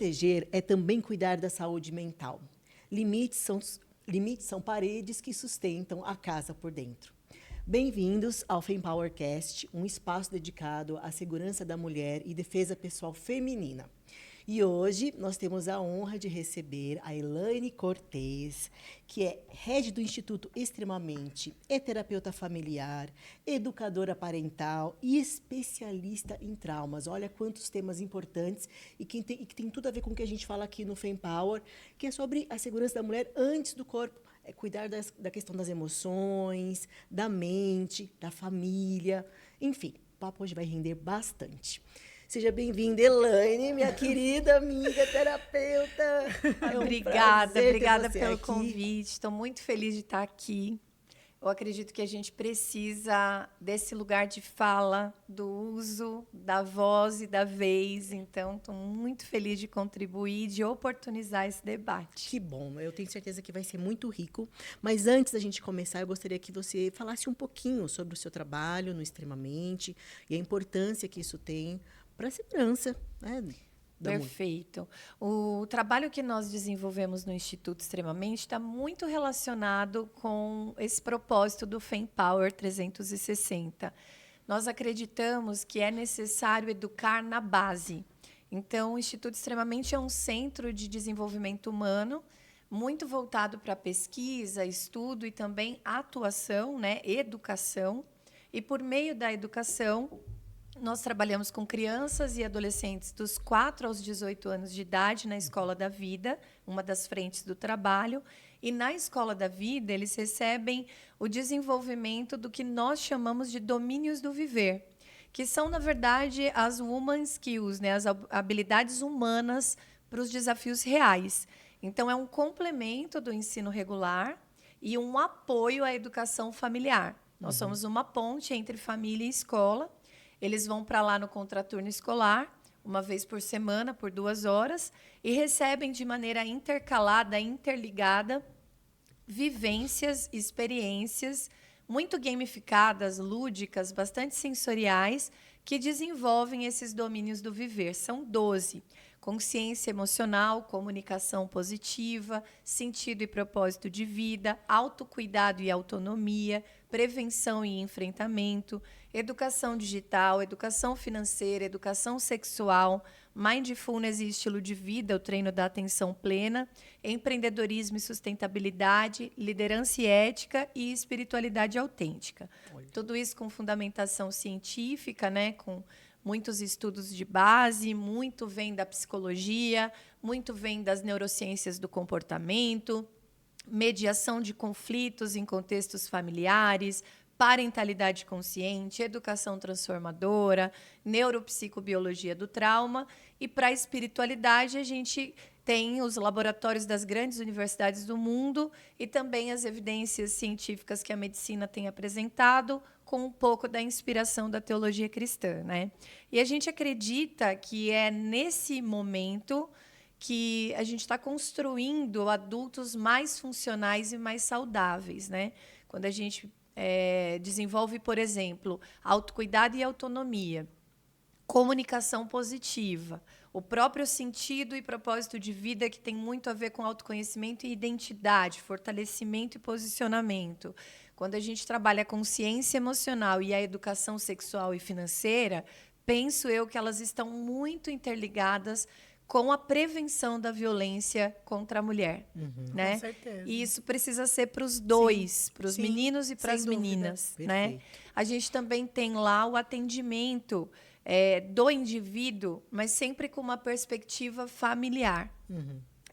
proteger é também cuidar da saúde mental. Limites são paredes que sustentam a casa por dentro. Bem-vindos ao FemPowercast, um espaço dedicado à segurança da mulher e defesa pessoal feminina. E hoje nós temos a honra de receber a Elaine Cortez, que é head do Instituto Extremamente, é terapeuta familiar, educadora parental e especialista em traumas. Olha quantos temas importantes e que tem tudo a ver com o que a gente fala aqui no FemPower, que é sobre a segurança da mulher antes do corpo. É cuidar da questão das emoções, da mente, da família. Enfim, o papo hoje vai render bastante. Seja bem-vinda, Elaine, minha querida amiga terapeuta. É Obrigada pelo convite. Estou muito feliz de estar aqui. Eu acredito que a gente precisa desse lugar de fala, do uso da voz e da vez. Então, estou muito feliz de contribuir, de oportunizar esse debate. Que bom, eu tenho certeza que vai ser muito rico. Mas antes da gente começar, eu gostaria que você falasse um pouquinho sobre o seu trabalho no Extremamente e a importância que isso tem para a segurança, né? Perfeito. O trabalho que nós desenvolvemos no Instituto Extremamente está muito relacionado com esse propósito do FemPower 360. Nós acreditamos que é necessário educar na base. Então, o Instituto Extremamente é um centro de desenvolvimento humano, muito voltado para pesquisa, estudo e também atuação, né? Educação. E, por meio da educação, nós trabalhamos com crianças e adolescentes dos 4 aos 18 anos de idade na Escola da Vida, uma das frentes do trabalho. E na Escola da Vida, eles recebem o desenvolvimento do que nós chamamos de domínios do viver, que são, na verdade, as woman skills, né? As habilidades humanas para os desafios reais. Então, é um complemento do ensino regular e um apoio à educação familiar. Nós somos uma ponte entre família e escola. Eles vão para lá no contraturno escolar, uma vez por semana, por 2 horas, e recebem de maneira intercalada, interligada, vivências, experiências muito gamificadas, lúdicas, bastante sensoriais, que desenvolvem esses domínios do viver. São 12. Consciência emocional, comunicação positiva, sentido e propósito de vida, autocuidado e autonomia, prevenção e enfrentamento, educação digital, educação financeira, educação sexual, mindfulness e estilo de vida, o treino da atenção plena, empreendedorismo e sustentabilidade, liderança e ética e espiritualidade autêntica. Tudo isso com fundamentação científica, né, com muitos estudos de base, muito vem da psicologia, muito vem das neurociências do comportamento, mediação de conflitos em contextos familiares, parentalidade consciente, educação transformadora, neuropsicobiologia do trauma. E para a espiritualidade, a gente tem os laboratórios das grandes universidades do mundo e também as evidências científicas que a medicina tem apresentado, com um pouco da inspiração da teologia cristã, né? E a gente acredita que é nesse momento que a gente está construindo adultos mais funcionais e mais saudáveis, né? Quando a gente desenvolve, por exemplo, autocuidado e autonomia, comunicação positiva, o próprio sentido e propósito de vida, que tem muito a ver com autoconhecimento e identidade, fortalecimento e posicionamento. Quando a gente trabalha a consciência emocional e a educação sexual e financeira, penso eu que elas estão muito interligadas com a prevenção da violência contra a mulher, né? Com certeza. E isso precisa ser para os dois, para os meninos e para as dúvida. meninas, Perfeito. né? A gente também tem lá o atendimento do indivíduo, mas sempre com uma perspectiva familiar.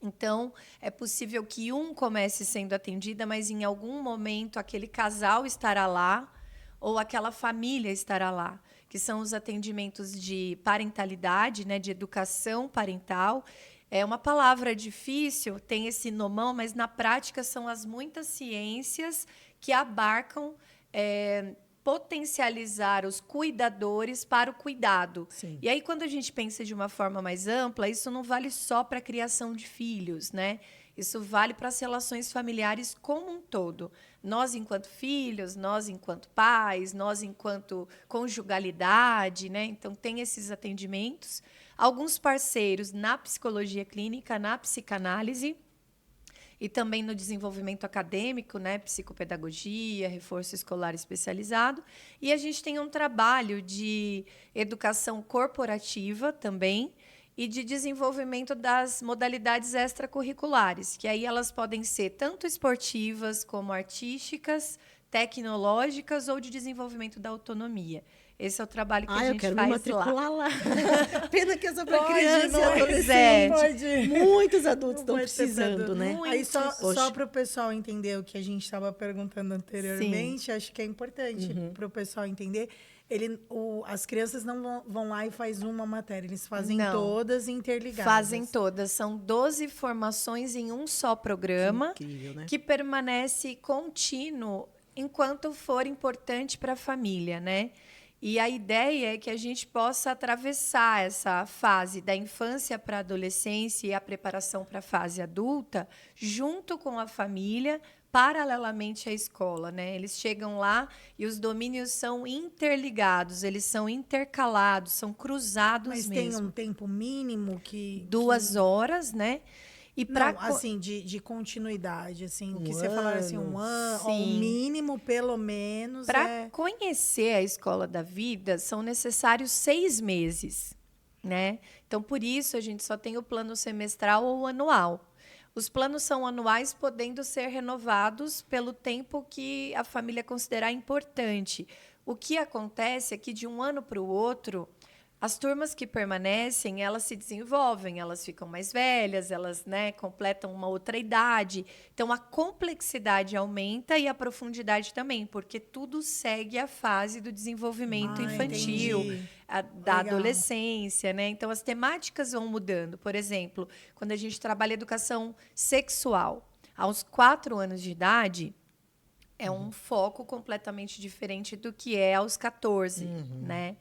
Então, é possível que um comece sendo atendida, mas em algum momento aquele casal estará lá ou aquela família estará lá, que são os atendimentos de parentalidade, né, de educação parental. É uma palavra difícil, tem esse nomão, mas na prática são as muitas ciências que abarcam potencializar os cuidadores para o cuidado. Sim. E aí, quando a gente pensa de uma forma mais ampla, isso não vale só para a criação de filhos, né? Isso vale para as relações familiares como um todo. Nós, enquanto filhos, nós, enquanto pais, nós, enquanto conjugalidade, né? Então, tem esses atendimentos. alguns parceiros na psicologia clínica, na psicanálise, e também no desenvolvimento acadêmico, né, psicopedagogia, reforço escolar especializado. E a gente tem um trabalho de educação corporativa também e de desenvolvimento das modalidades extracurriculares, que aí elas podem ser tanto esportivas como artísticas, tecnológicas ou de desenvolvimento da autonomia. Esse é o trabalho que a gente eu quero faz me matricular lá. Pena que é só para Pode, criança e não é? adolescente. Pode. Muitos adultos estão Pode ser pra precisando, né? Muitos. Aí só Poxa. para o pessoal entender o que a gente estava perguntando anteriormente, acho que é importante para o pessoal entender. As crianças não vão lá e faz uma matéria, eles fazem Não. todas interligadas. Fazem todas. São 12 formações em um só programa, Que incrível, né? que permanece contínuo enquanto for importante para a família, né? E a ideia é que a gente possa atravessar essa fase da infância para a adolescência e a preparação para a fase adulta junto com a família, paralelamente à escola, né? Eles chegam lá e os domínios são interligados, eles são intercalados, são cruzados Mas mesmo. tem um tempo mínimo que... 2 horas, né? E Não, assim, de continuidade, assim, o que você falar assim, um ano, ou um Sim. mínimo, pelo menos, Para conhecer a escola da vida, são necessários 6 meses, né? Então, por isso, a gente só tem o plano semestral ou anual. Os planos são anuais, podendo ser renovados pelo tempo que a família considerar importante. O que acontece é que, de um ano para o outro, as turmas que permanecem, elas se desenvolvem, elas ficam mais velhas, elas, né, completam uma outra idade. Então, a complexidade aumenta e a profundidade também, porque tudo segue a fase do desenvolvimento infantil, entendi. da Legal. adolescência, né? Então, as temáticas vão mudando. Por exemplo, quando a gente trabalha educação sexual, aos 4 anos de idade, é um foco completamente diferente do que é aos 14, né?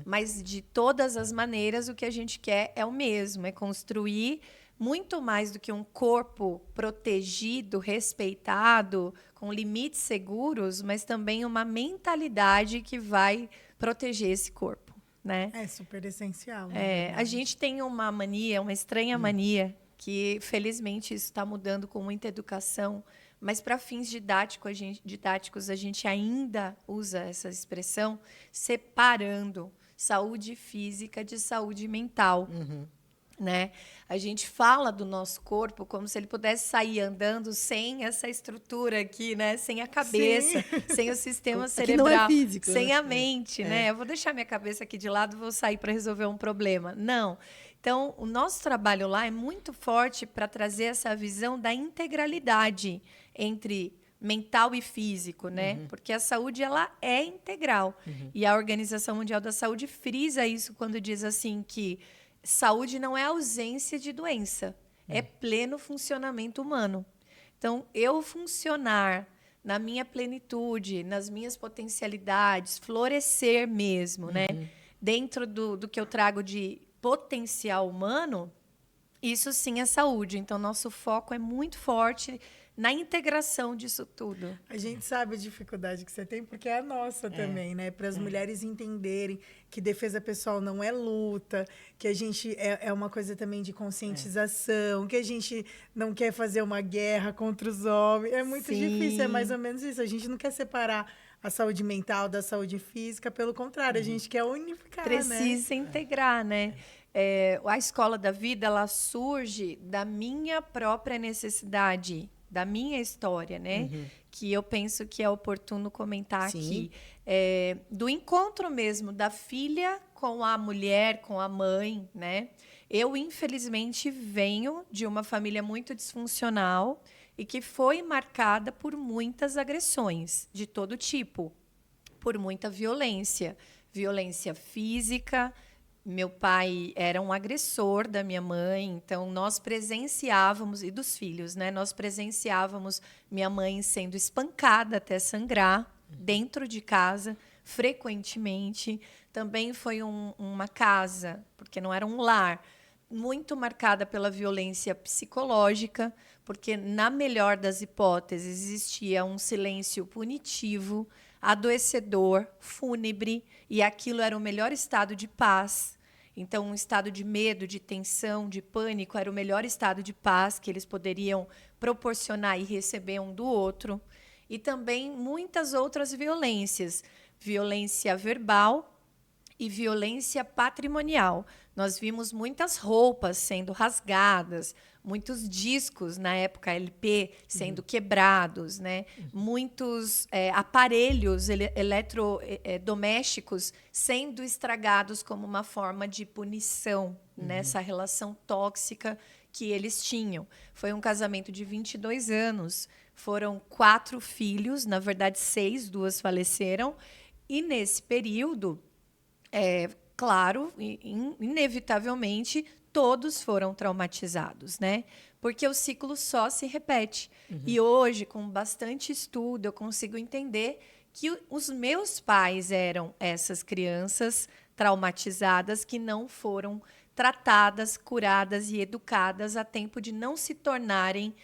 Mas, de todas as maneiras, o que a gente quer é o mesmo, é construir muito mais do que um corpo protegido, respeitado, com limites seguros, mas também uma mentalidade que vai proteger esse corpo, né? É super essencial. A gente tem uma mania, uma estranha mania, que felizmente isso está mudando com muita educação, mas para fins didáticos a gente ainda usa essa expressão, separando saúde física de saúde mental. Né? A gente fala do nosso corpo como se ele pudesse sair andando sem essa estrutura aqui, né? Sem a cabeça, sem o sistema cerebral, não é físico, sem né? a mente, né? Eu vou deixar minha cabeça aqui de lado e vou sair para resolver um problema. Não. Então, o nosso trabalho lá é muito forte para trazer essa visão da integralidade entre mental e físico, né? Porque a saúde ela é integral. E a Organização Mundial da Saúde frisa isso quando diz assim que saúde não é ausência de doença, é pleno funcionamento humano. Então, eu funcionar na minha plenitude, nas minhas potencialidades, florescer mesmo, né? Dentro do que eu trago de potencial humano, isso sim é saúde. Então, nosso foco é muito forte na integração disso tudo. A gente sabe a dificuldade que você tem, porque é a nossa também, né? Para as mulheres entenderem que defesa pessoal não é luta, que a gente é uma coisa também de conscientização, que a gente não quer fazer uma guerra contra os homens. É muito difícil, é mais ou menos isso. A gente não quer separar a saúde mental da saúde física, pelo contrário, a gente quer unificar, Precisa integrar, né? A escola da vida, ela surge da minha própria necessidade, da minha história, né? Que eu penso que é oportuno comentar aqui. Do encontro mesmo da filha com a mulher, com a mãe, né? Eu, infelizmente, venho de uma família muito disfuncional e que foi marcada por muitas agressões de todo tipo, por muita violência. Violência física. Meu pai era um agressor da minha mãe, então nós presenciávamos, e dos filhos, né? Nós presenciávamos minha mãe sendo espancada até sangrar dentro de casa, frequentemente. Também foi uma casa, porque não era um lar, muito marcada pela violência psicológica, porque, na melhor das hipóteses, existia um silêncio punitivo, adoecedor, fúnebre, e aquilo era o melhor estado de paz. Então, um estado de medo, de tensão, de pânico era o melhor estado de paz que eles poderiam proporcionar e receber um do outro. E também muitas outras violências. Violência verbal e violência patrimonial. Nós vimos muitas roupas sendo rasgadas, muitos discos, na época LP, sendo quebrados, né? Muitos aparelhos eletrodomésticos sendo estragados como uma forma de punição nessa relação tóxica que eles tinham. Foi um casamento de 22 anos, foram 4 filhos, na verdade 6, 2 faleceram, e nesse período, claro, inevitavelmente, todos foram traumatizados, né? Porque o ciclo só se repete. E hoje, com bastante estudo, eu consigo entender que os meus pais eram essas crianças traumatizadas que não foram tratadas, curadas e educadas a tempo de não se tornarem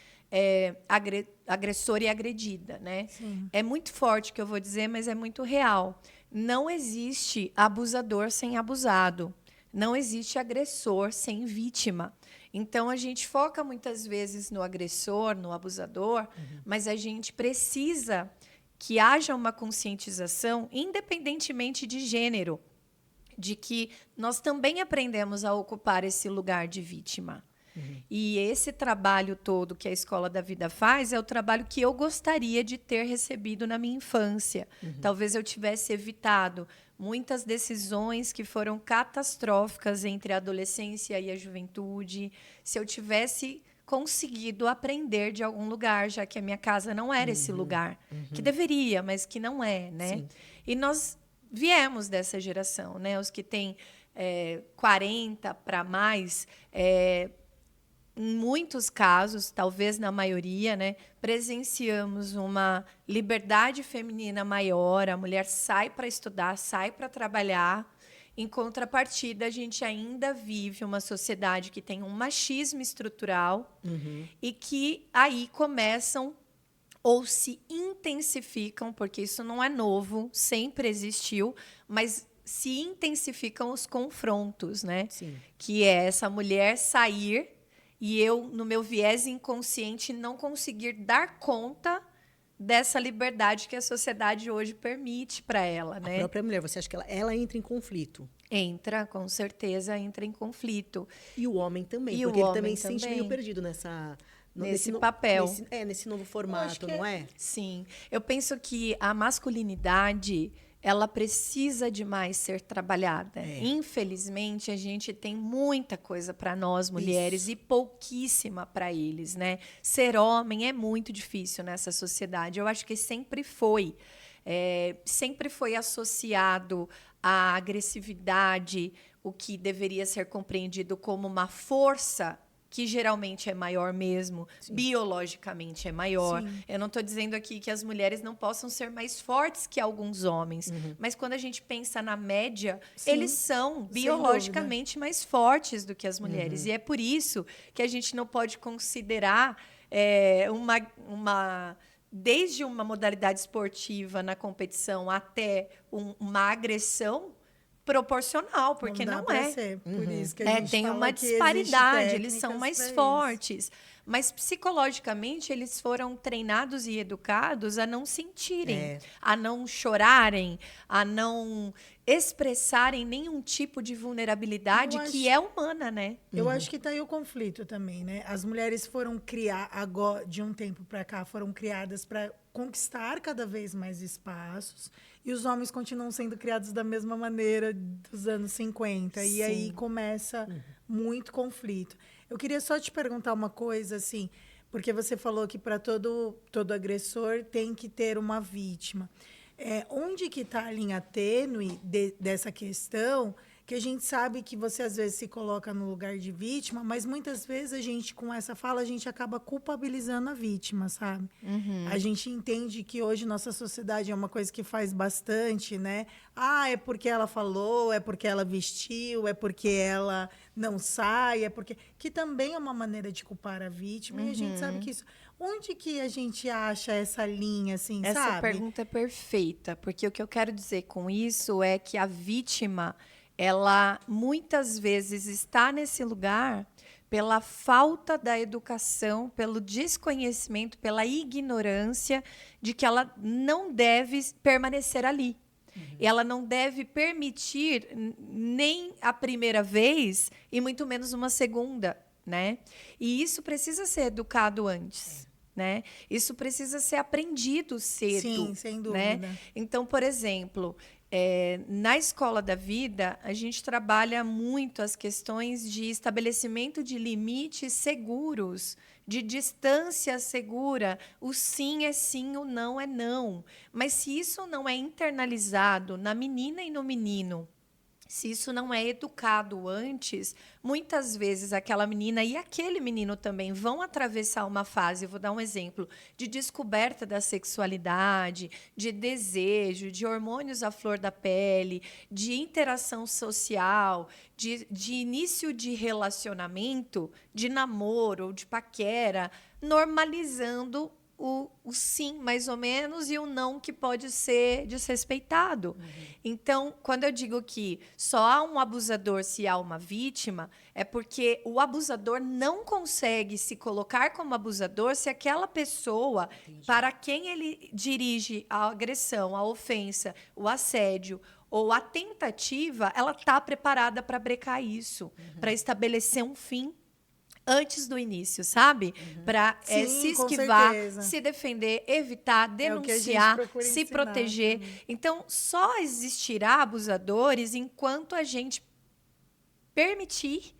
agressor e agredida, né? Sim. É muito forte o que eu vou dizer, mas é muito real. Não existe abusador sem abusado. Não existe agressor sem vítima. Então, a gente foca muitas vezes no agressor, no abusador, mas a gente precisa que haja uma conscientização, independentemente de gênero, de que nós também aprendemos a ocupar esse lugar de vítima. E esse trabalho todo que a Escola da Vida faz é o trabalho que eu gostaria de ter recebido na minha infância. Talvez eu tivesse evitado muitas decisões que foram catastróficas entre a adolescência e a juventude, se eu tivesse conseguido aprender de algum lugar, já que a minha casa não era esse lugar, que deveria, mas que não é, né? Sim. E nós viemos dessa geração, né? Os que têm 40 para mais, em muitos casos, talvez na maioria, né, presenciamos uma liberdade feminina maior, a mulher sai para estudar, sai para trabalhar. Em contrapartida, a gente ainda vive uma sociedade que tem um machismo estrutural e que aí começam ou se intensificam, porque isso não é novo, sempre existiu, mas se intensificam os confrontos, né? Sim. Que é essa mulher sair e eu, no meu viés inconsciente, não conseguir dar conta dessa liberdade que a sociedade hoje permite para ela, A né? própria mulher, você acha que ela entra em conflito? Entra, com certeza, entra em conflito. E o homem também, E porque o ele homem também se sente meio também. perdido Nesse papel. Nesse novo formato, que não é? Sim. Eu penso que a masculinidade, ela precisa demais ser trabalhada. Infelizmente, a gente tem muita coisa para nós, mulheres, Isso. e pouquíssima para eles, né? Ser homem é muito difícil nessa sociedade. Eu acho que sempre foi. Sempre foi associado à agressividade, o que deveria ser compreendido como uma força que geralmente é maior mesmo, biologicamente é maior. Sim. Eu não estou dizendo aqui que as mulheres não possam ser mais fortes que alguns homens, mas quando a gente pensa na média, Sim, eles são sem biologicamente mais fortes do que as mulheres. E é por isso que a gente não pode considerar desde uma modalidade esportiva na competição até uma agressão proporcional, porque dá não pra é. ser. Por isso que a gente Tem fala uma que existe disparidade, eles técnicas são mais pra isso. fortes. Mas psicologicamente eles foram treinados e educados a não sentirem, a não chorarem, a não expressarem nenhum tipo de vulnerabilidade que é humana, né? Eu acho que tá aí o conflito também, né? As mulheres foram agora, de um tempo para cá, foram criadas para conquistar cada vez mais espaços e os homens continuam sendo criados da mesma maneira dos anos 50. E aí começa muito conflito. Eu queria só te perguntar uma coisa, assim, porque você falou que para todo agressor tem que ter uma vítima. Onde que está a linha tênue dessa questão, que a gente sabe que você às vezes se coloca no lugar de vítima, mas muitas vezes a gente, com essa fala, a gente acaba culpabilizando a vítima, sabe? A gente entende que hoje nossa sociedade é uma coisa que faz bastante, né? É porque ela falou, é porque ela vestiu, é porque ela não sai, é porque... Que também é uma maneira de culpar a vítima, e a gente sabe que isso... Onde que a gente acha essa linha, assim, Essa sabe? pergunta é perfeita, porque o que eu quero dizer com isso é que a vítima, ela muitas vezes está nesse lugar pela falta da educação, pelo desconhecimento, pela ignorância de que ela não deve permanecer ali. Ela não deve permitir nem a primeira vez e muito menos uma segunda, né? E isso precisa ser educado antes, né? Isso precisa ser aprendido cedo. Sim, sem dúvida. Né? Então, por exemplo, na Escola da Vida, a gente trabalha muito as questões de estabelecimento de limites seguros, de distância segura. O sim é sim, o não é não. Mas se isso não é internalizado na menina e no menino, se isso não é educado antes, muitas vezes aquela menina e aquele menino também vão atravessar uma fase, vou dar um exemplo, de descoberta da sexualidade, de desejo, de hormônios à flor da pele, de interação social, de início de relacionamento, de namoro ou de paquera, normalizando o sim, mais ou menos, e o não, que pode ser desrespeitado. Então, quando eu digo que só há um abusador se há uma vítima, é porque o abusador não consegue se colocar como abusador se aquela pessoa, para quem ele dirige a agressão, a ofensa, o assédio ou a tentativa, ela está preparada para brecar isso, para estabelecer um fim antes do início, sabe? Para Sim, se com esquivar, certeza. se defender, evitar, É o que a gente denunciar, procura se ensinar proteger. também. Então, só existirá abusadores enquanto a gente permitir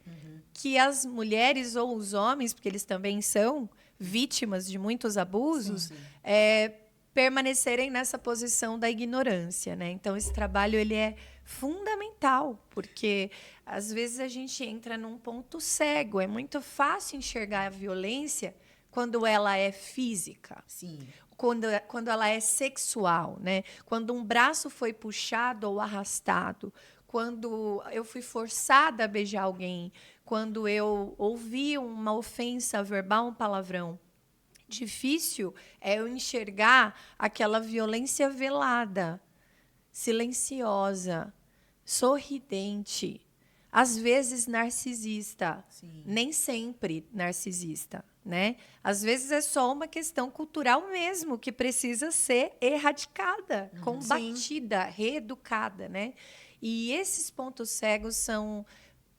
que as mulheres ou os homens, porque eles também são vítimas de muitos abusos, permanecerem nessa posição da ignorância, né? Então, esse trabalho ele é fundamental, porque às vezes a gente entra num ponto cego. É muito fácil enxergar a violência quando ela é física. Sim. Quando ela é sexual, né? Quando um braço foi puxado ou arrastado, quando eu fui forçada a beijar alguém, quando eu ouvi uma ofensa verbal, um palavrão. Difícil é eu enxergar aquela violência velada, silenciosa, sorridente, às vezes narcisista, Sim. nem sempre narcisista, né? Às vezes é só uma questão cultural mesmo que precisa ser erradicada, combatida, reeducada, né? E esses pontos cegos são,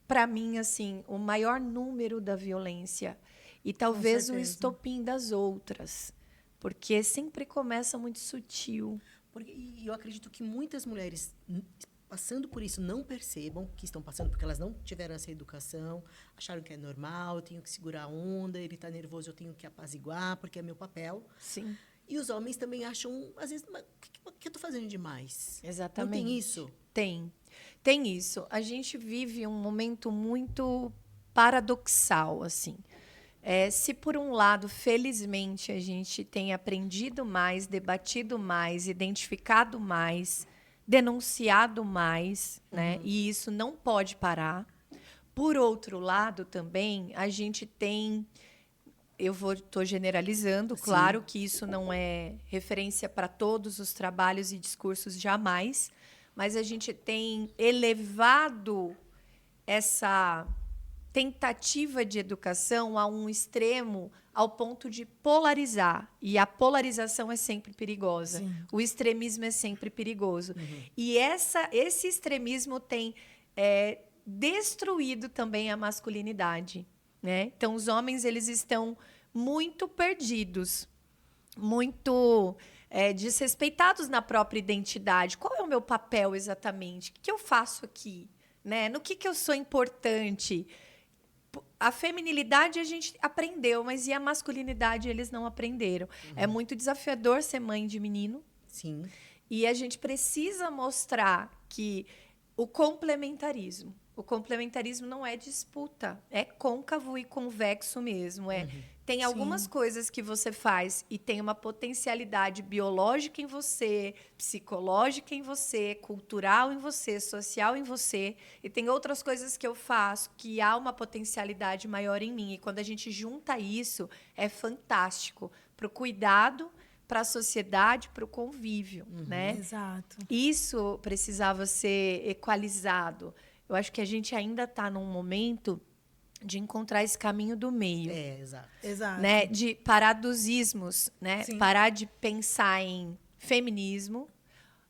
para mim, assim, o maior número da violência e talvez o certeza. estopim das outras, porque sempre começa muito sutil. E eu acredito que muitas mulheres, passando por isso, não percebam que estão passando, porque elas não tiveram essa educação, acharam que é normal, eu tenho que segurar a onda, ele está nervoso, eu tenho que apaziguar, porque é meu papel. Sim. E os homens também acham, às vezes, mas o que eu estou fazendo demais? Exatamente. Não tem isso? Tem isso. A gente vive um momento muito paradoxal, assim. Se, por um lado, felizmente, a gente tem aprendido mais, debatido mais, identificado mais, denunciado mais, né? E isso não pode parar. Por outro lado, também, a gente tem... Estou generalizando, Sim. claro que isso não é referência para todos os trabalhos e discursos, jamais, mas a gente tem elevado essa tentativa de educação a um extremo ao ponto de polarizar. E a polarização é sempre perigosa. Sim. O extremismo é sempre perigoso. E esse extremismo tem destruído também a masculinidade, né? Então, os homens eles estão muito perdidos, muito desrespeitados na própria identidade. Qual é o meu papel exatamente? O que eu faço aqui? Né? No que eu sou importante? A feminilidade a gente aprendeu, mas e a masculinidade eles não aprenderam. É muito desafiador ser mãe de menino. Sim. E a gente precisa mostrar que o complementarismo não é disputa, é côncavo e convexo mesmo. Tem algumas coisas que você faz e tem uma potencialidade biológica em você, psicológica em você, cultural em você, social em você. E tem outras coisas que eu faço que há uma potencialidade maior em mim. E quando a gente junta isso, é fantástico para o cuidado, para a sociedade, para o convívio, né? Exato. Isso precisava ser equalizado. Eu acho que a gente ainda está num momento de encontrar esse caminho do meio. Exato. Exato. Né? De parar dos ismos, né? Sim. Parar de pensar em feminismo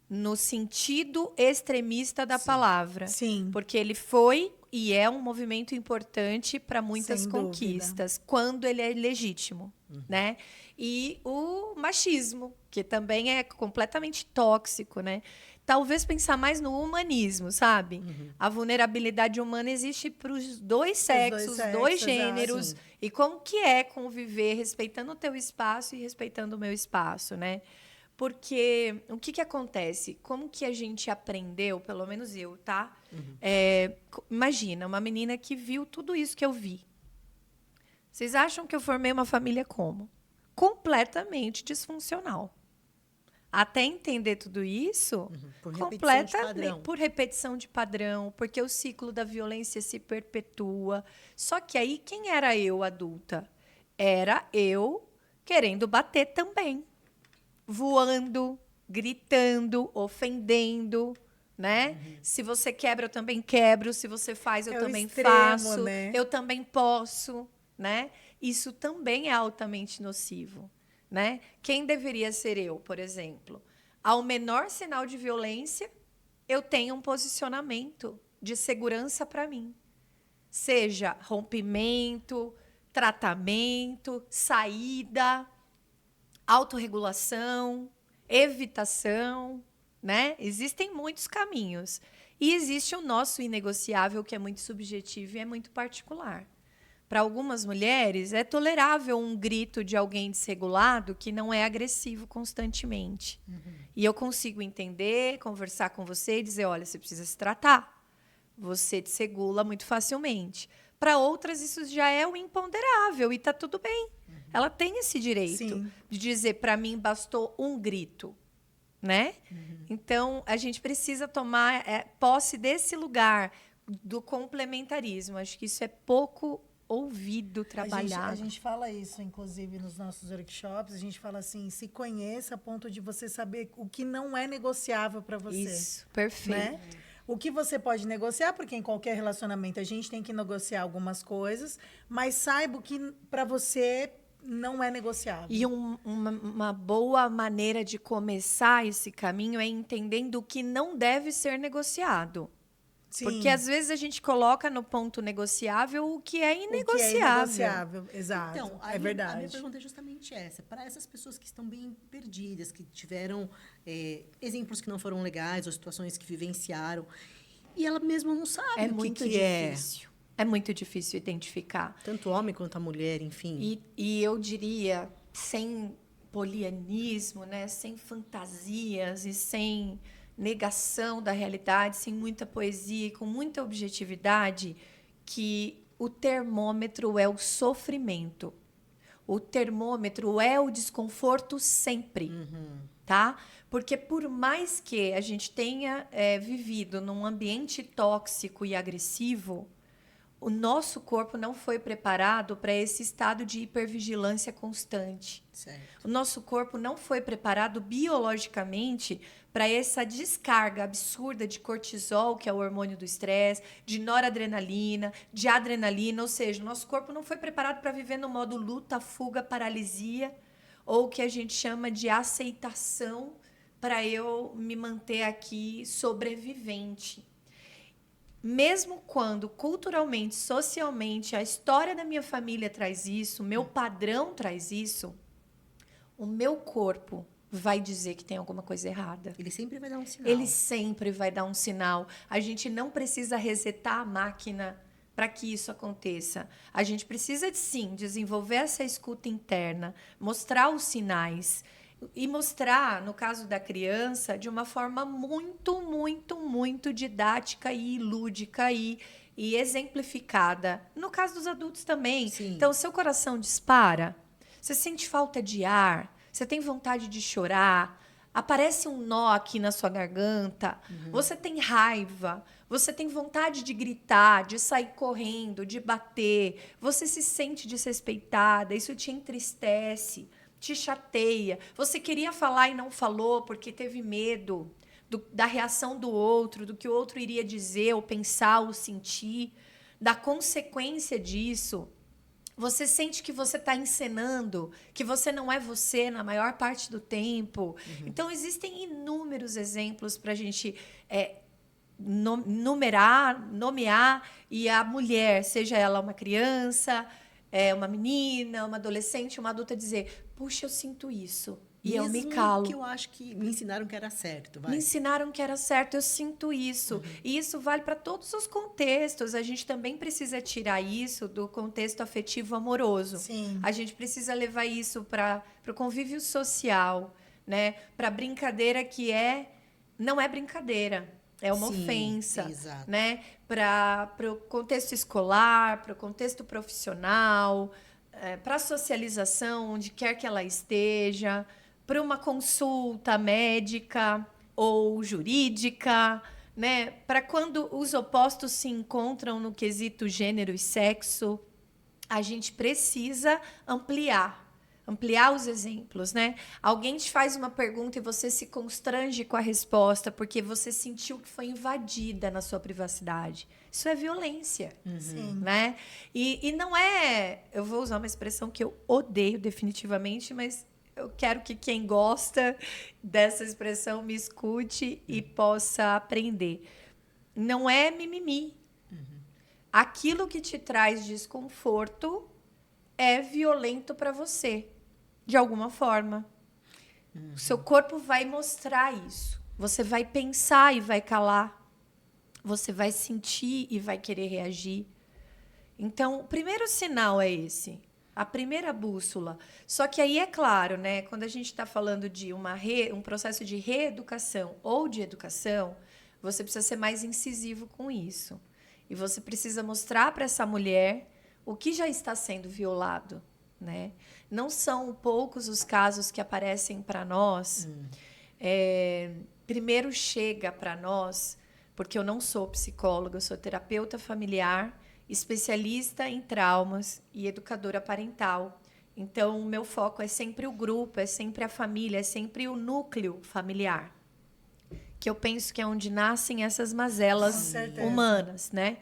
no sentido extremista da palavra. Sim. Porque ele foi e é um movimento importante para muitas Sem conquistas, quando ele é legítimo. Né? E o machismo, que também é completamente tóxico, né? Talvez pensar mais no humanismo, sabe? A vulnerabilidade humana existe para os dois sexos, dois gêneros. exato. E como que é conviver respeitando o teu espaço e respeitando o meu espaço, né? Porque o que acontece? Como que a gente aprendeu, pelo menos eu, tá? Imagina, uma menina que viu tudo isso que eu vi. Vocês acham que eu formei uma família como? Completamente disfuncional. Até entender tudo isso, Por repetição de padrão. completamente por repetição de padrão, porque o ciclo da violência se perpetua. Só que aí, quem era eu, adulta? Era eu querendo bater também. Voando, gritando, ofendendo, né? Se você quebra, eu também quebro. Se você faz, eu É o também extremo, faço. né? Eu também posso, né? Isso também é altamente nocivo, né? Quem deveria ser eu, por exemplo? Ao menor sinal de violência, eu tenho um posicionamento de segurança para mim. Seja rompimento, tratamento, saída, autorregulação, evitação, né? Existem muitos caminhos. E existe o nosso inegociável, que é muito subjetivo e é muito particular. Para algumas mulheres, é tolerável um grito de alguém desregulado que não é agressivo constantemente. E eu consigo entender, conversar com você e dizer, olha, você precisa se tratar. Você desregula muito facilmente. Para outras, isso já é o imponderável e está tudo bem. Ela tem esse direito Sim. de dizer, para mim, bastou um grito. Né? Então, a gente precisa tomar posse desse lugar do complementarismo. Acho que isso é pouco ouvido, trabalhado. A gente fala isso, inclusive, nos nossos workshops. A gente fala assim, se conheça a ponto de você saber o que não é negociável para você. Isso, perfeito. Né? O que você pode negociar, porque em qualquer relacionamento a gente tem que negociar algumas coisas, mas saiba o que para você não é negociável. E uma boa maneira de começar esse caminho é entendendo o que não deve ser negociado. Sim. Porque às vezes a gente coloca no ponto negociável o que é inegociável. O que é inegociável, exato. Então, é verdade. A minha pergunta é justamente essa. Para essas pessoas que estão bem perdidas, que tiveram exemplos que não foram legais, ou situações que vivenciaram, e ela mesma não sabe É o muito que difícil. É muito difícil identificar. Tanto o homem quanto a mulher, enfim. E eu diria, sem polianismo, né? Sem fantasias e sem negação da realidade, sem muita poesia e com muita objetividade, que o termômetro é o sofrimento. O termômetro é o desconforto sempre, tá? Porque por mais que a gente tenha vivido num ambiente tóxico e agressivo, o nosso corpo não foi preparado para esse estado de hipervigilância constante. Certo. O nosso corpo não foi preparado biologicamente para essa descarga absurda de cortisol, que é o hormônio do estresse, de noradrenalina, de adrenalina, ou seja, o nosso corpo não foi preparado para viver no modo luta, fuga, paralisia, ou o que a gente chama de aceitação para eu me manter aqui sobrevivente. Mesmo quando culturalmente, socialmente, a história da minha família traz isso, o meu padrão traz isso, o meu corpo vai dizer que tem alguma coisa errada. Ele sempre vai dar um sinal. Ele sempre vai dar um sinal. A gente não precisa resetar a máquina para que isso aconteça. A gente precisa, sim, desenvolver essa escuta interna, mostrar os sinais e mostrar, no caso da criança, de uma forma muito, muito, muito didática e lúdica e exemplificada. No caso dos adultos também. Sim. Então, seu coração dispara, você sente falta de ar, você tem vontade de chorar, aparece um nó aqui na sua garganta, você tem raiva, você tem vontade de gritar, de sair correndo, de bater, você se sente desrespeitada, isso te entristece, te chateia. Você queria falar e não falou porque teve medo, da reação do outro, do que o outro iria dizer, ou pensar, ou sentir, da consequência disso. Você sente que você está encenando, que você não é você na maior parte do tempo. Então, existem inúmeros exemplos para a gente nomear, e a mulher, seja ela uma criança, uma menina, uma adolescente, uma adulta, dizer, puxa, eu sinto isso. E eu me calo. Que eu acho que me ensinaram que era certo. Me ensinaram que era certo, eu sinto isso. E isso vale para todos os contextos. A gente também precisa tirar isso do contexto afetivo amoroso. Sim. A gente precisa levar isso para o convívio social, né? Para a brincadeira que não é brincadeira, é uma ofensa. Exato. Né? Para o contexto escolar, para o contexto profissional, para a socialização, onde quer que ela esteja, para uma consulta médica ou jurídica, né? Para quando os opostos se encontram no quesito gênero e sexo, a gente precisa ampliar os exemplos, né? Alguém te faz uma pergunta e você se constrange com a resposta porque você sentiu que foi invadida na sua privacidade. Isso é violência, né? E não é... Eu vou usar uma expressão que eu odeio definitivamente, mas eu quero que quem gosta dessa expressão me escute e possa aprender. Não é mimimi. Aquilo que te traz desconforto é violento para você, de alguma forma. O seu corpo vai mostrar isso. Você vai pensar e vai calar. Você vai sentir e vai querer reagir. Então, o primeiro sinal é esse. A primeira bússola. Só que aí é claro, né? Quando a gente está falando de um processo de reeducação ou de educação, você precisa ser mais incisivo com isso. E você precisa mostrar para essa mulher o que já está sendo violado, né? Não são poucos os casos que aparecem para nós. Primeiro chega para nós, porque eu não sou psicóloga, eu sou terapeuta familiar, especialista em traumas e educadora parental. Então, o meu foco é sempre o grupo, é sempre a família, é sempre o núcleo familiar, que eu penso que é onde nascem essas mazelas humanas, né?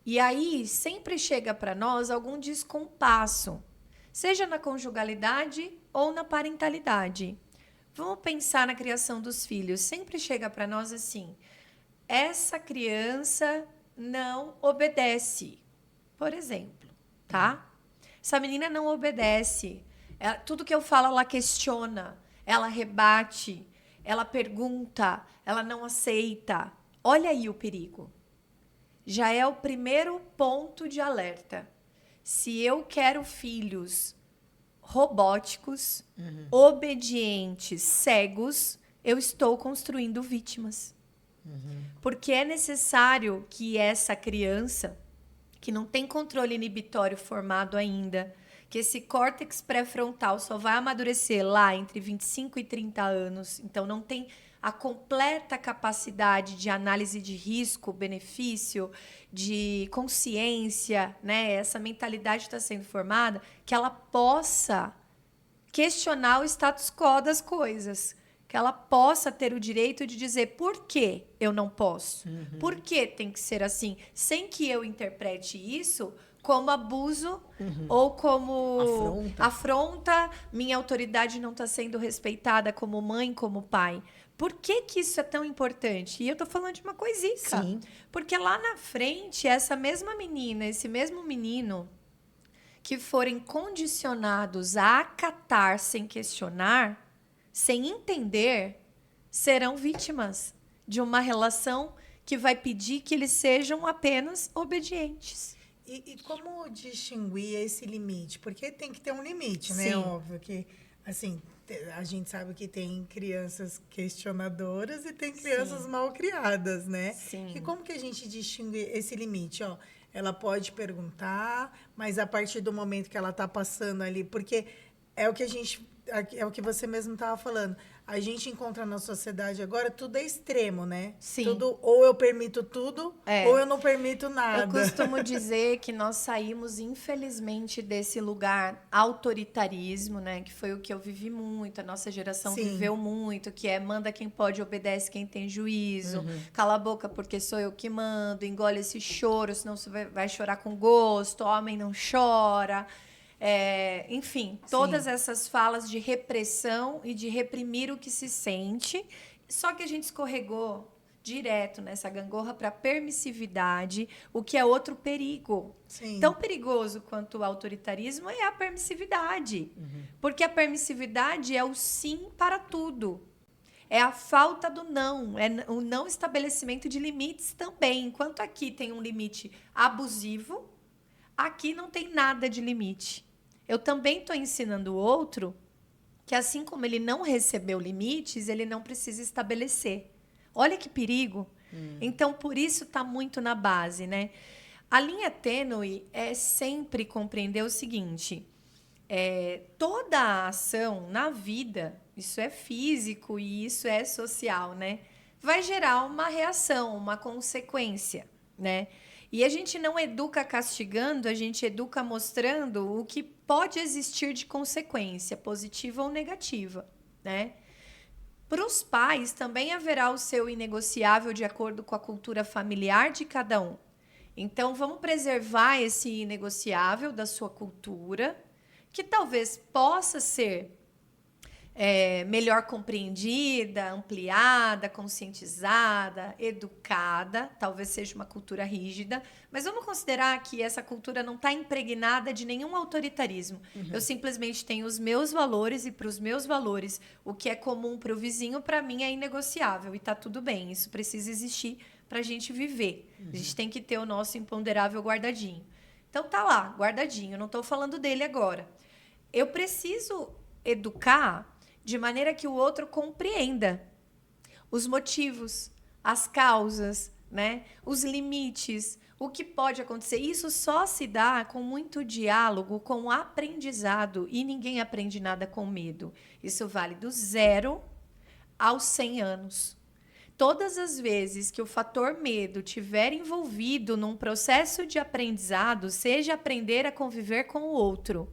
E aí, sempre chega para nós algum descompasso, seja na conjugalidade ou na parentalidade. Vamos pensar na criação dos filhos. Sempre chega para nós assim, essa criança não obedece, por exemplo, tá? Essa menina não obedece. Tudo que eu falo, ela questiona, ela rebate, ela pergunta, ela não aceita. Olha aí o perigo. Já é o primeiro ponto de alerta. Se eu quero filhos robóticos, obedientes, cegos, eu estou construindo vítimas. Porque é necessário que essa criança, que não tem controle inibitório formado ainda, que esse córtex pré-frontal só vai amadurecer lá entre 25 e 30 anos, então não tem a completa capacidade de análise de risco, benefício, de consciência, né? Essa mentalidade está sendo formada, que ela possa questionar o status quo das coisas, que ela possa ter o direito de dizer por que eu não posso, por que tem que ser assim, sem que eu interprete isso como abuso ou como afronta, minha autoridade não está sendo respeitada como mãe, como pai. Por que isso é tão importante? E eu estou falando de uma coisica. Sim. Porque lá na frente, essa mesma menina, esse mesmo menino, que forem condicionados a acatar sem questionar, sem entender, serão vítimas de uma relação que vai pedir que eles sejam apenas obedientes. E como distinguir esse limite? Porque tem que ter um limite, né? Sim. Óbvio que, assim, a gente sabe que tem crianças questionadoras e tem crianças mal criadas, né? Sim. E como que a gente distingue esse limite? Ó, ela pode perguntar, mas a partir do momento que ela está passando ali, porque é o que é o que você mesmo estava falando. A gente encontra na sociedade agora, tudo é extremo, né? Sim. Tudo, ou eu permito tudo, ou eu não permito nada. Eu costumo dizer que nós saímos, infelizmente, desse lugar autoritarismo, né? Que foi o que eu vivi muito, a nossa geração viveu muito, que é manda quem pode, obedece quem tem juízo, cala a boca porque sou eu que mando, engole esse choro, senão você vai chorar com gosto, homem não chora. Enfim, todas essas falas de repressão e de reprimir o que se sente, só que a gente escorregou direto nessa gangorra para permissividade, o que é outro perigo. Sim. Tão perigoso quanto o autoritarismo é a permissividade, porque a permissividade é o sim para tudo. É a falta do não, é o não estabelecimento de limites também. Enquanto aqui tem um limite abusivo, aqui não tem nada de limite. Eu também estou ensinando o outro que, assim como ele não recebeu limites, ele não precisa estabelecer. Olha que perigo. Então, por isso está muito na base, né? A linha tênue é sempre compreender o seguinte: toda a ação na vida, isso é físico e isso é social, né? Vai gerar uma reação, uma consequência, né? E a gente não educa castigando, a gente educa mostrando o que pode existir de consequência, positiva ou negativa, né? Para os pais, também haverá o seu inegociável de acordo com a cultura familiar de cada um. Então, vamos preservar esse inegociável da sua cultura, que talvez possa ser melhor compreendida, ampliada, conscientizada, educada, talvez seja uma cultura rígida, mas vamos considerar que essa cultura não está impregnada de nenhum autoritarismo. Eu simplesmente tenho os meus valores e para os meus valores, o que é comum para o vizinho, para mim é inegociável e está tudo bem, isso precisa existir para a gente viver. A gente tem que ter o nosso imponderável guardadinho. Então tá lá, guardadinho, não estou falando dele agora. Eu preciso educar de maneira que o outro compreenda os motivos, as causas, né? Os limites, o que pode acontecer. Isso só se dá com muito diálogo, com aprendizado, e ninguém aprende nada com medo. Isso vale do 0 aos 100 anos. Todas as vezes que o fator medo estiver envolvido num processo de aprendizado, seja aprender a conviver com o outro,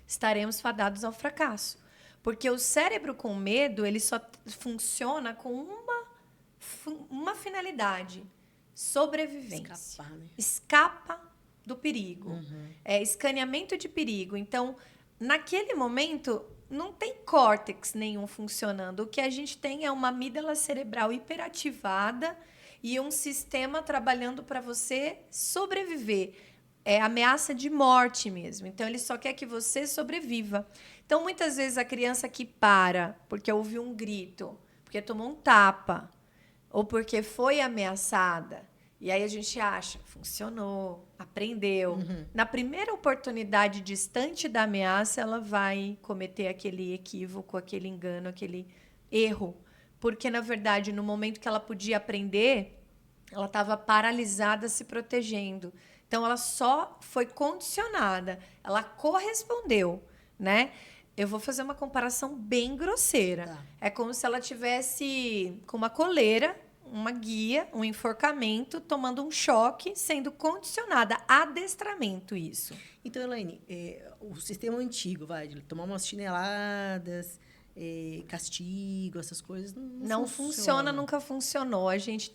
estaremos fadados ao fracasso. Porque o cérebro com medo, ele só funciona com uma finalidade: sobrevivência. Escapar, né? Escapa do perigo. Escaneamento de perigo. Então, naquele momento, não tem córtex nenhum funcionando. O que a gente tem é uma amígdala cerebral hiperativada e um sistema trabalhando para você sobreviver. É ameaça de morte mesmo. Então, ele só quer que você sobreviva. Então, muitas vezes, a criança que para porque ouviu um grito, porque tomou um tapa, ou porque foi ameaçada, e aí a gente acha, funcionou, aprendeu. Na primeira oportunidade distante da ameaça, ela vai cometer aquele equívoco, aquele engano, aquele erro. Porque, na verdade, no momento que ela podia aprender, ela estava paralisada, se protegendo. Então, ela só foi condicionada, ela correspondeu, né? Eu vou fazer uma comparação bem grosseira. Tá. É como se ela tivesse com uma coleira, uma guia, um enforcamento, tomando um choque, sendo condicionada. Adestramento, isso. Então, Elaine, o sistema antigo, de tomar umas chineladas, castigo, essas coisas, não funciona, nunca funcionou. A gente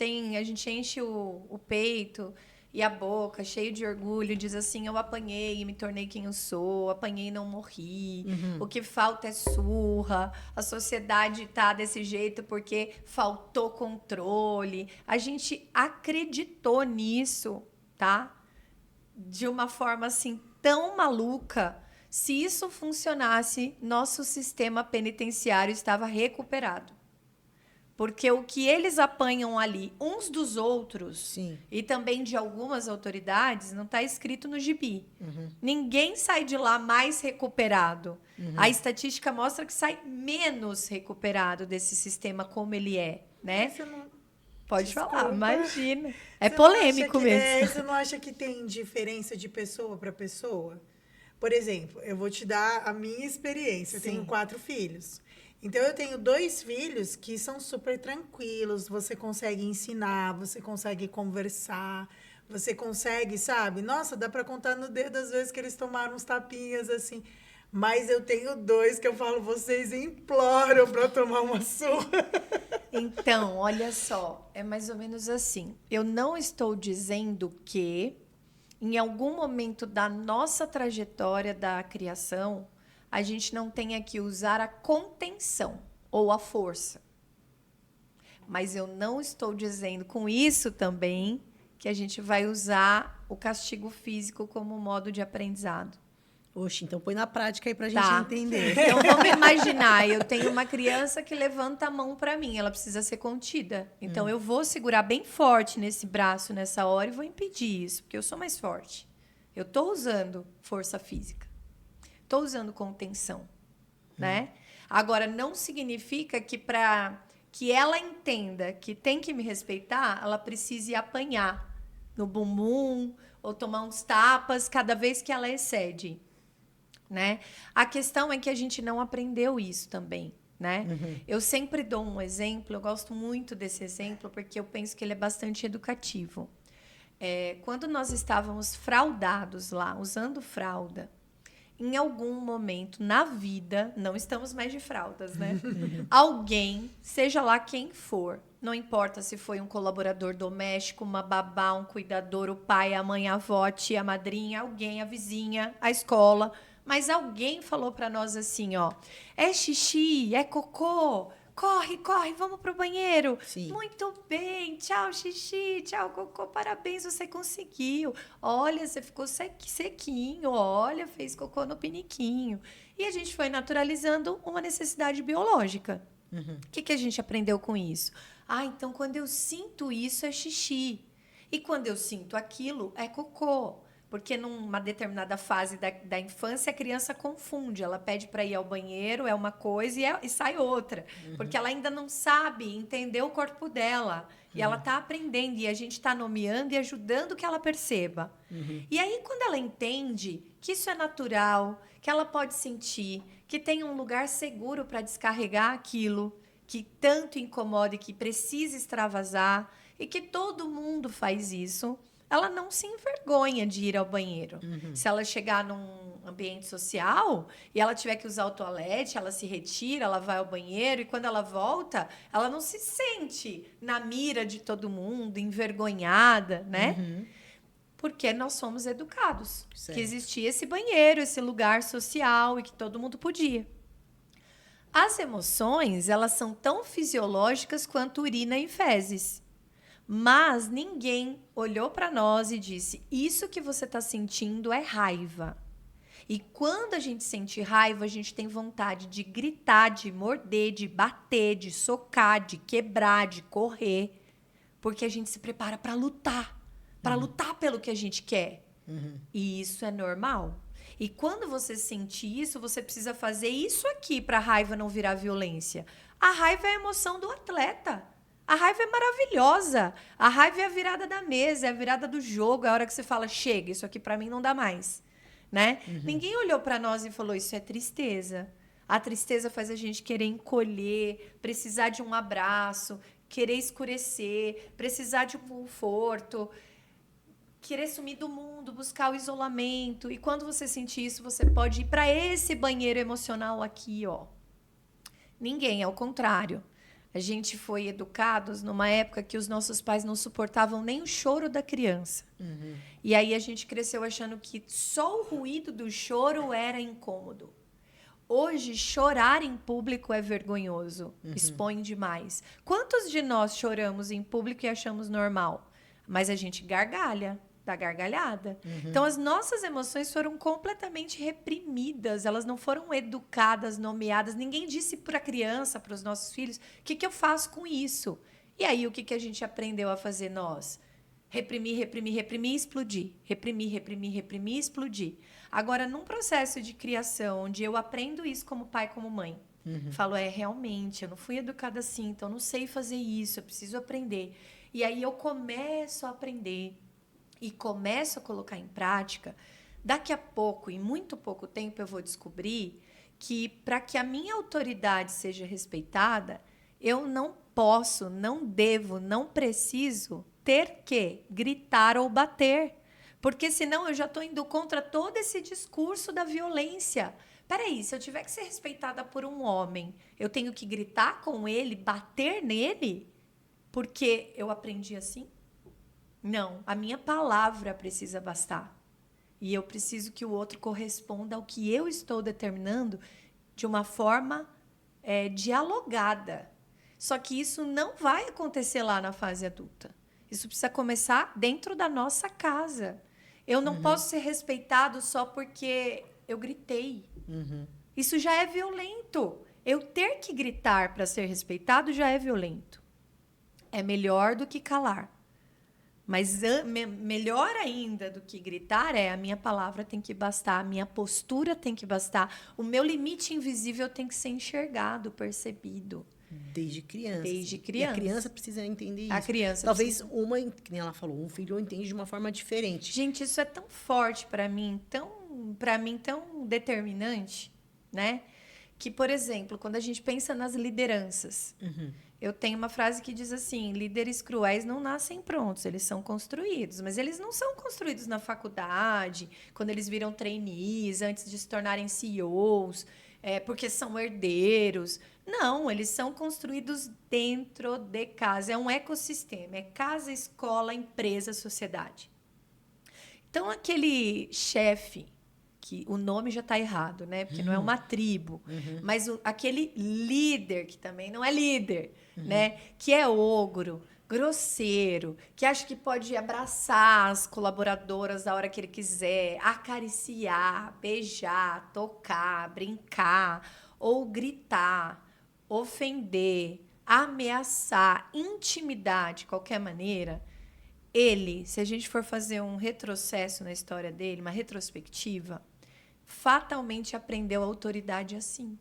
enche o peito e a boca, cheio de orgulho, diz assim: eu apanhei e me tornei quem eu sou, apanhei e não morri, o que falta é surra, a sociedade está desse jeito porque faltou controle. A gente acreditou nisso, tá? De uma forma assim tão maluca. Se isso funcionasse, nosso sistema penitenciário estava recuperado. Porque o que eles apanham ali uns dos outros, sim, e também de algumas autoridades, não está escrito no gibi. Ninguém sai de lá mais recuperado. A estatística mostra que sai menos recuperado desse sistema como ele é, né? Pode Desculpa. falar, imagina. É Você polêmico mesmo. Você não acha que tem diferença de pessoa para pessoa? Por exemplo, eu vou te dar a minha experiência. Eu Sim. tenho 4 filhos. Então, eu tenho 2 filhos que são super tranquilos. Você consegue ensinar, você consegue conversar, você consegue, sabe? Nossa, dá para contar no dedo as vezes que eles tomaram uns tapinhas, assim. Mas eu tenho 2 que eu falo, vocês imploram para tomar uma surra. Então, olha só, é mais ou menos assim. Eu não estou dizendo que, em algum momento da nossa trajetória da criação, a gente não tenha que usar a contenção ou a força. Mas eu não estou dizendo com isso também que a gente vai usar o castigo físico como modo de aprendizado. Oxe, então põe na prática aí pra gente Tá. entender. Então, vamos imaginar, eu tenho uma criança que levanta a mão para mim, ela precisa ser contida. Então, eu vou segurar bem forte nesse braço nessa hora e vou impedir isso, porque eu sou mais forte. Eu estou usando força física. Estou usando contenção, né? Agora, não significa que para que ela entenda que tem que me respeitar, ela precise apanhar no bumbum ou tomar uns tapas cada vez que ela excede. Né? A questão é que a gente não aprendeu isso também, né? Eu sempre dou um exemplo, eu gosto muito desse exemplo porque eu penso que ele é bastante educativo. Quando nós estávamos fraldados lá, usando fralda, em algum momento na vida, não estamos mais de fraldas, né? Alguém, seja lá quem for, não importa se foi um colaborador doméstico, uma babá, um cuidador, o pai, a mãe, a avó, a tia, a madrinha, alguém, a vizinha, a escola, mas alguém falou para nós assim, ó, é xixi, é cocô, corre, corre, vamos pro banheiro. Sim. Muito bem, tchau xixi, tchau cocô, parabéns, você conseguiu. Olha, você ficou sequinho, olha, fez cocô no piniquinho. E a gente foi naturalizando uma necessidade biológica. O que a gente aprendeu com isso? Ah, então quando eu sinto isso é xixi. E quando eu sinto aquilo é cocô. Porque numa determinada fase da infância, a criança confunde. Ela pede para ir ao banheiro, é uma coisa e sai outra. Porque ela ainda não sabe entender o corpo dela. E ela está aprendendo. E a gente está nomeando e ajudando que ela perceba. E aí, quando ela entende que isso é natural, que ela pode sentir, que tem um lugar seguro para descarregar aquilo que tanto incomoda e que precisa extravasar, e que todo mundo faz isso, ela não se envergonha de ir ao banheiro. Se ela chegar num ambiente social e ela tiver que usar o toalete, ela se retira, ela vai ao banheiro e quando ela volta, ela não se sente na mira de todo mundo, envergonhada, né? Porque nós somos educados. Certo. Que existia esse banheiro, esse lugar social e que todo mundo podia. As emoções, elas são tão fisiológicas quanto urina e fezes. Mas ninguém olhou para nós e disse: isso que você está sentindo é raiva. E quando a gente sente raiva, a gente tem vontade de gritar, de morder, de bater, de socar, de quebrar, de correr. Porque a gente se prepara para lutar pelo que a gente quer. E isso é normal. E quando você sente isso, você precisa fazer isso aqui para a raiva não virar violência. A raiva é a emoção do atleta. A raiva é maravilhosa. A raiva é a virada da mesa, é a virada do jogo, é a hora que você fala, chega, isso aqui para mim não dá mais. Né? Ninguém olhou para nós e falou, isso é tristeza. A tristeza faz a gente querer encolher, precisar de um abraço, querer escurecer, precisar de um conforto, querer sumir do mundo, buscar o isolamento. E quando você sentir isso, você pode ir para esse banheiro emocional aqui, ó. Ninguém, ao contrário. A gente foi educados numa época que os nossos pais não suportavam nem o choro da criança. E aí a gente cresceu achando que só o ruído do choro era incômodo. Hoje, chorar em público é vergonhoso, expõe demais. Quantos de nós choramos em público e achamos normal? Mas a gente gargalha, dá gargalhada. Então, as nossas emoções foram completamente reprimidas, elas não foram educadas, nomeadas. Ninguém disse para a criança, para os nossos filhos, o que eu faço com isso? E aí, o que a gente aprendeu a fazer nós? Reprimir, reprimir, reprimir, explodir. Reprimir, reprimir, reprimir, explodir. Agora, num processo de criação, onde eu aprendo isso como pai, como mãe, falo, realmente, eu não fui educada assim, então eu não sei fazer isso, eu preciso aprender. E aí eu começo a aprender e começo a colocar em prática, Daqui a pouco, em muito pouco tempo, eu vou descobrir que, para que a minha autoridade seja respeitada, eu não posso, não devo, não preciso ter que gritar ou bater. Porque senão eu já estou indo contra todo esse discurso da violência. Peraí, se eu tiver que ser respeitada por um homem, eu tenho que gritar com ele, bater nele? Porque eu aprendi assim? Não, a minha palavra precisa bastar. E eu preciso que o outro corresponda ao que eu estou determinando de uma forma dialogada. Só que isso não vai acontecer lá na fase adulta. Isso precisa começar dentro da nossa casa. Eu não posso ser respeitado só porque eu gritei. Isso já é violento. Eu ter que gritar para ser respeitado já é violento. É melhor do que calar. Mas melhor ainda do que gritar a minha palavra tem que bastar, a minha postura tem que bastar, o meu limite invisível tem que ser enxergado, percebido. Desde criança. Desde assim. criança. E a criança precisa entender isso. A criança Talvez precisa... uma, que nem ela falou, um filho entende de uma forma diferente. Gente, isso é tão forte para mim, tão determinante, né? Que, por exemplo, quando a gente pensa nas lideranças, eu tenho uma frase que diz assim: líderes cruéis não nascem prontos, eles são construídos. Mas eles não são construídos na faculdade, quando eles viram trainees, antes de se tornarem CEOs, porque são herdeiros. Não, eles são construídos dentro de casa. É um ecossistema, é casa, escola, empresa, sociedade. Então, aquele chefe, que o nome já está errado, né? Porque não é uma tribo. Mas aquele líder, que também não é líder, né? Que é ogro, grosseiro, que acha que pode abraçar as colaboradoras da hora que ele quiser, acariciar, beijar, tocar, brincar, ou gritar, ofender, ameaçar, intimidar de qualquer maneira. Ele, se a gente for fazer um retrocesso na história dele, uma retrospectiva, fatalmente aprendeu a autoridade assim.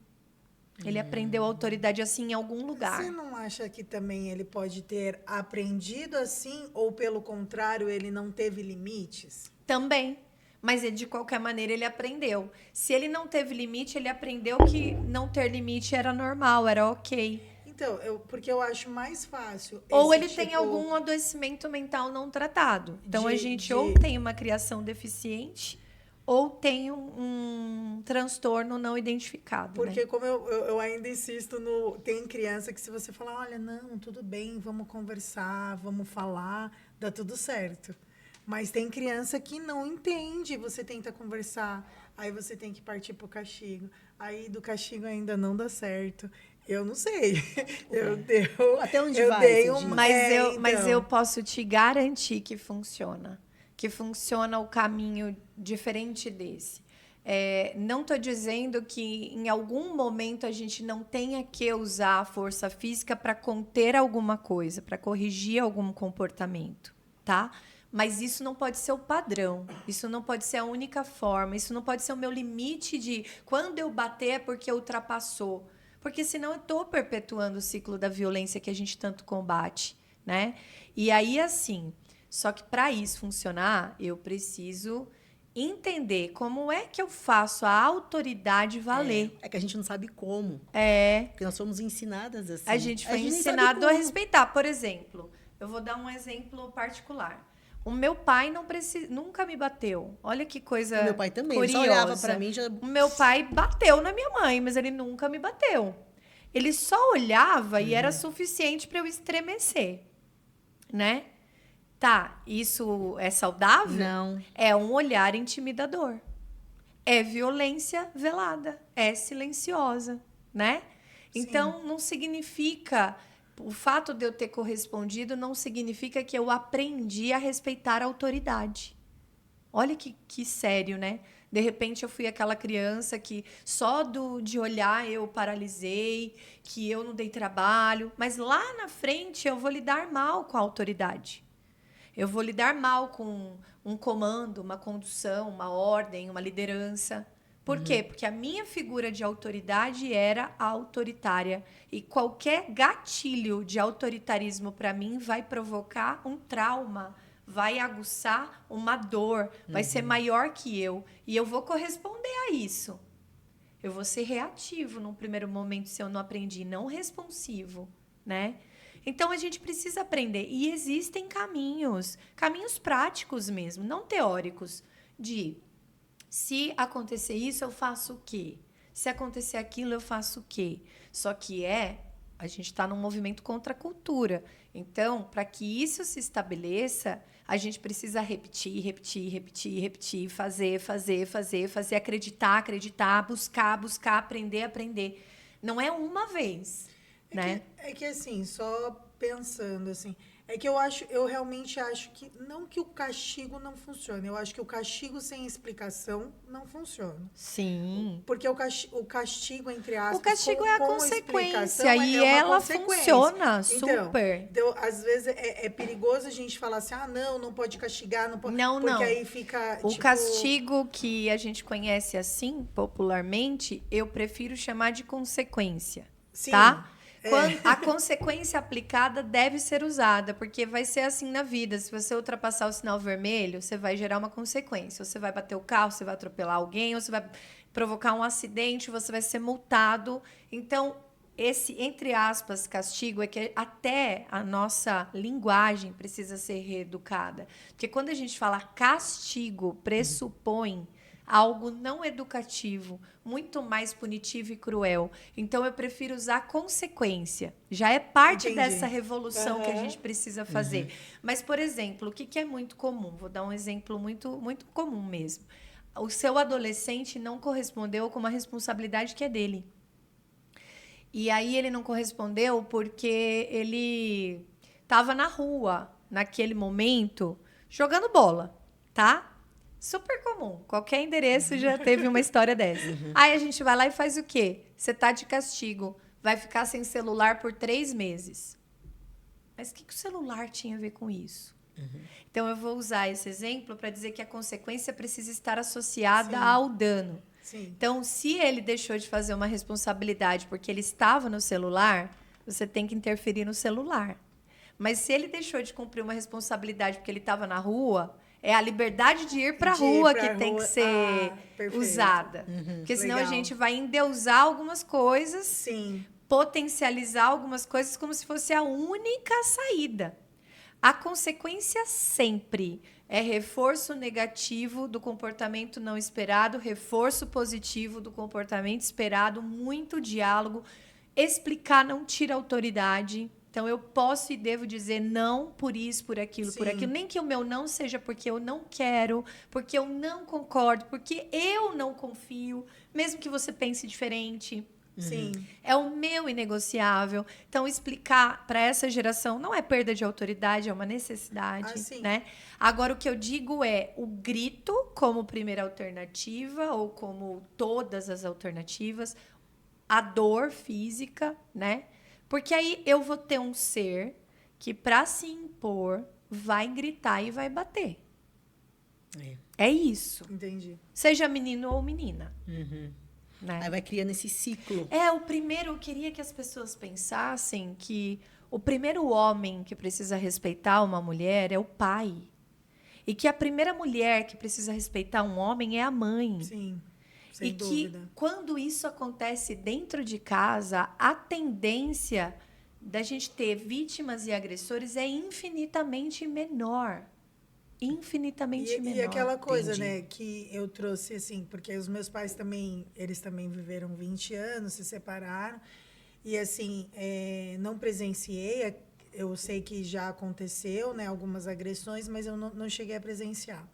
Ele aprendeu a autoridade assim em algum lugar. Você não acha que também ele pode ter aprendido assim, ou pelo contrário, ele não teve limites? Também. Mas de qualquer maneira ele aprendeu. Se ele não teve limite, ele aprendeu que não ter limite era normal, era ok. Então, porque eu acho mais fácil. Ou ele tem algum adoecimento mental não tratado. Então a gente ou tem uma criação deficiente ou tem um transtorno não identificado. Porque né? como eu ainda insisto no... Tem criança que se você falar, olha, não, tudo bem, vamos conversar, vamos falar, dá tudo certo. Mas tem criança que não entende, você tenta conversar, aí você tem que partir para o castigo. Aí do castigo ainda não dá certo. Eu não sei. Até onde eu vai? Dei Mas eu posso te garantir que funciona. Que funciona o caminho diferente desse. Não estou dizendo que em algum momento a gente não tenha que usar a força física para conter alguma coisa, para corrigir algum comportamento, tá? Mas isso não pode ser o padrão, isso não pode ser a única forma, isso não pode ser o meu limite de quando eu bater é porque ultrapassou. Porque senão eu estou perpetuando o ciclo da violência que a gente tanto combate, né? E aí, assim, só que para isso funcionar, eu preciso entender como é que eu faço a autoridade valer. É que a gente não sabe como. Porque nós somos ensinadas assim. A gente foi ensinado a respeitar. Por exemplo, eu vou dar um exemplo particular. O meu pai nunca me bateu. Olha que coisa o meu pai também, curiosa. ele só olhava para mim já... O meu pai bateu na minha mãe, mas ele nunca me bateu. Ele só olhava e era suficiente para eu estremecer, né? Tá, isso é saudável? Não. É um olhar intimidador. É violência velada, é silenciosa, né? Sim. Então, não significa... O fato de eu ter correspondido não significa que eu aprendi a respeitar a autoridade. Olha que sério, né? De repente, eu fui aquela criança que só de olhar eu paralisei, que eu não dei trabalho. Mas lá na frente, eu vou lidar mal com a autoridade. Eu vou lidar mal com um comando, uma condução, uma ordem, uma liderança. Por quê? Porque a minha figura de autoridade era autoritária. E qualquer gatilho de autoritarismo para mim vai provocar um trauma, vai aguçar uma dor, vai ser maior que eu. E eu vou corresponder a isso. Eu vou ser reativo num primeiro momento se eu não aprendi, não responsivo, né? Então, a gente precisa aprender. E existem caminhos práticos mesmo, não teóricos, de se acontecer isso, eu faço o quê? Se acontecer aquilo, eu faço o quê? Só que a gente está num movimento contra a cultura. Então, para que isso se estabeleça, a gente precisa repetir, fazer, acreditar, buscar, aprender. Não é uma vez, né? É que assim, só pensando assim, é que eu realmente acho que, não que o castigo não funcione, eu acho que o castigo sem explicação não funciona. Sim. Porque o castigo, entre aspas, O castigo é a com consequência explicação, e uma ela consequência. funciona super. Então, às vezes, é perigoso a gente falar assim, não pode castigar, não pode... Não, porque não. aí fica, O castigo que a gente conhece assim, popularmente, eu prefiro chamar de consequência, Sim, tá? A consequência aplicada deve ser usada, porque vai ser assim na vida. Se você ultrapassar o sinal vermelho, você vai gerar uma consequência. Você vai bater o carro, você vai atropelar alguém, ou você vai provocar um acidente, você vai ser multado. Então, esse, entre aspas, castigo é que até a nossa linguagem precisa ser reeducada. Porque quando a gente fala castigo, pressupõe algo não educativo, muito mais punitivo e cruel. Então, eu prefiro usar consequência. Já é parte dessa revolução que a gente precisa fazer. Mas, por exemplo, o que é muito comum? Vou dar um exemplo muito, muito comum mesmo. O seu adolescente não correspondeu com uma responsabilidade que é dele. E aí ele não correspondeu porque ele estava na rua, naquele momento, jogando bola, tá? Super comum. Qualquer endereço já teve uma história dessa. Aí a gente vai lá e faz o quê? Você tá de castigo. Vai ficar sem celular por 3 meses. Mas o que o celular tinha a ver com isso? Então, eu vou usar esse exemplo para dizer que a consequência precisa estar associada ao dano. Sim. Então, se ele deixou de fazer uma responsabilidade porque ele estava no celular, você tem que interferir no celular. Mas se ele deixou de cumprir uma responsabilidade porque ele estava na rua, é a liberdade de ir para a rua que tem que ser usada. Porque senão a gente vai endeusar algumas coisas, Sim. potencializar algumas coisas como se fosse a única saída. A consequência sempre é reforço negativo do comportamento não esperado, reforço positivo do comportamento esperado, muito diálogo. Explicar não tira autoridade. Então, eu posso e devo dizer não por isso, por aquilo, por aquilo. Nem que o meu não seja porque eu não quero, porque eu não concordo, porque eu não confio, mesmo que você pense diferente. Sim. É o meu inegociável. Então, explicar para essa geração não é perda de autoridade, é uma necessidade, né? Agora, o que eu digo é o grito como primeira alternativa ou como todas as alternativas, a dor física, né? Porque aí eu vou ter um ser que, para se impor, vai gritar e vai bater. É isso. Entendi. Seja menino ou menina. Né? Aí vai criando esse ciclo. Eu queria que as pessoas pensassem que o primeiro homem que precisa respeitar uma mulher é o pai. E que a primeira mulher que precisa respeitar um homem é a mãe. Sim, sem dúvida. Que quando isso acontece dentro de casa, a tendência da gente ter vítimas e agressores é infinitamente menor. Infinitamente menor. E aquela coisa, né, que eu trouxe, assim, porque os meus pais também, eles também viveram 20 anos, se separaram, e, assim, não presenciei, eu sei que já aconteceu, né, algumas agressões, mas eu não cheguei a presenciar.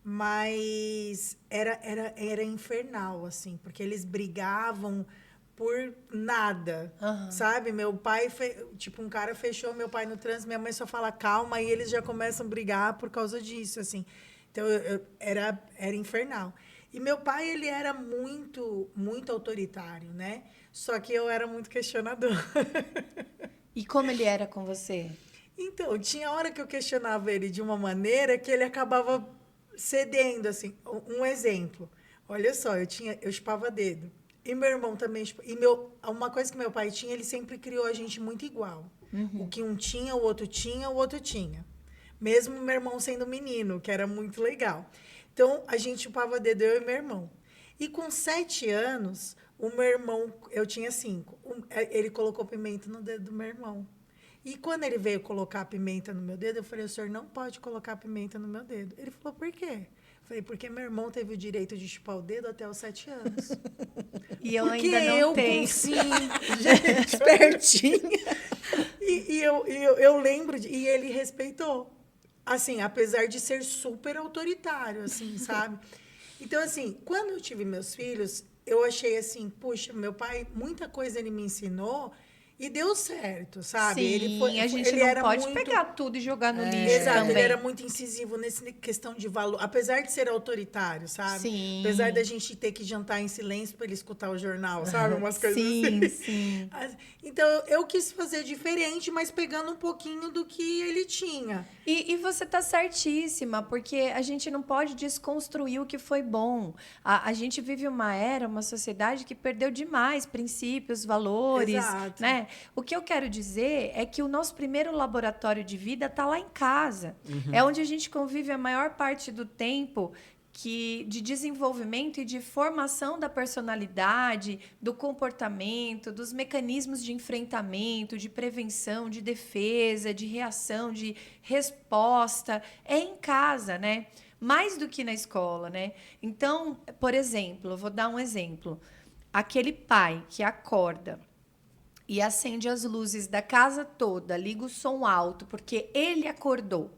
Mas era infernal, assim, porque eles brigavam por nada, sabe? Meu pai, um cara fechou meu pai no trânsito, minha mãe só fala calma, e eles já começam a brigar por causa disso, assim. Então, era infernal. E meu pai, ele era muito, muito autoritário, né? Só que eu era muito questionador. E como ele era com você? Então, tinha hora que eu questionava ele de uma maneira que ele acabava cedendo, assim. Um exemplo. Olha só, eu chupava dedo. E meu irmão também. Uma coisa que meu pai tinha, ele sempre criou a gente muito igual. O que um tinha, o outro tinha, o outro tinha. Mesmo meu irmão sendo menino, que era muito legal. Então, a gente chupava dedo, eu e meu irmão. E com 7 anos, o meu irmão, eu tinha 5, ele colocou pimenta no dedo do meu irmão. E quando ele veio colocar a pimenta no meu dedo, eu falei, o senhor não pode colocar pimenta no meu dedo. Ele falou, por quê? Eu falei, porque meu irmão teve o direito de chupar o dedo até os 7 anos. E eu porque ainda não eu tenho. com 5, gente, Espertinha. E eu lembro, e ele respeitou. Assim, apesar de ser super autoritário, assim, sabe? Então, assim, quando eu tive meus filhos, eu achei assim, puxa, meu pai, muita coisa ele me ensinou e deu certo, sabe? Sim, a gente ele não era pode muito... pegar tudo e jogar no lixo Exato, também. ele era muito incisivo nessa questão de valor, apesar de ser autoritário, sabe? Sim. Apesar da gente ter que jantar em silêncio para ele escutar o jornal, sabe? Umas coisas Sim, assim. sim. Então, eu quis fazer diferente, mas pegando um pouquinho do que ele tinha. E você está certíssima, porque a gente não pode desconstruir o que foi bom. A gente vive uma era, uma sociedade que perdeu demais princípios, valores. Exato. Né? O que eu quero dizer é que o nosso primeiro laboratório de vida está lá em casa. É onde a gente convive a maior parte do tempo de desenvolvimento e de formação da personalidade, do comportamento, dos mecanismos de enfrentamento, de prevenção, de defesa, de reação, de resposta. É em casa, né? Mais do que na escola, né? Então, por exemplo, eu vou dar um exemplo. Aquele pai que acorda e acende as luzes da casa toda, liga o som alto, porque ele acordou,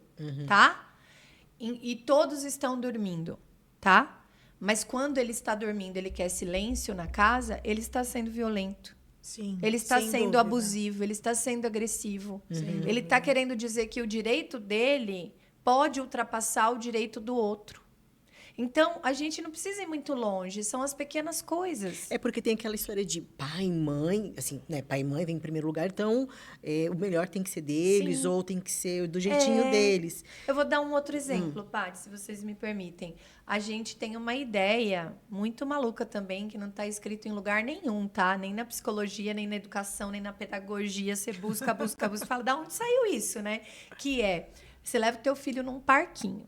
tá? E todos estão dormindo, tá? Mas quando ele está dormindo, ele quer silêncio na casa, ele está sendo violento. Sim, Ele está sem sendo dúvida. abusivo, ele está sendo agressivo. Sem Ele dúvida. está querendo dizer que o direito dele pode ultrapassar o direito do outro. Então, a gente não precisa ir muito longe, são as pequenas coisas. É porque tem aquela história de pai e mãe, assim, né? Pai e mãe vem em primeiro lugar, então o melhor tem que ser deles, Sim. ou tem que ser do jeitinho deles. Eu vou dar um outro exemplo, Paty, se vocês me permitem. A gente tem uma ideia muito maluca também, que não está escrito em lugar nenhum, tá? Nem na psicologia, nem na educação, nem na pedagogia. Você busca, fala, da onde saiu isso, né? Que é, você leva o teu filho num parquinho.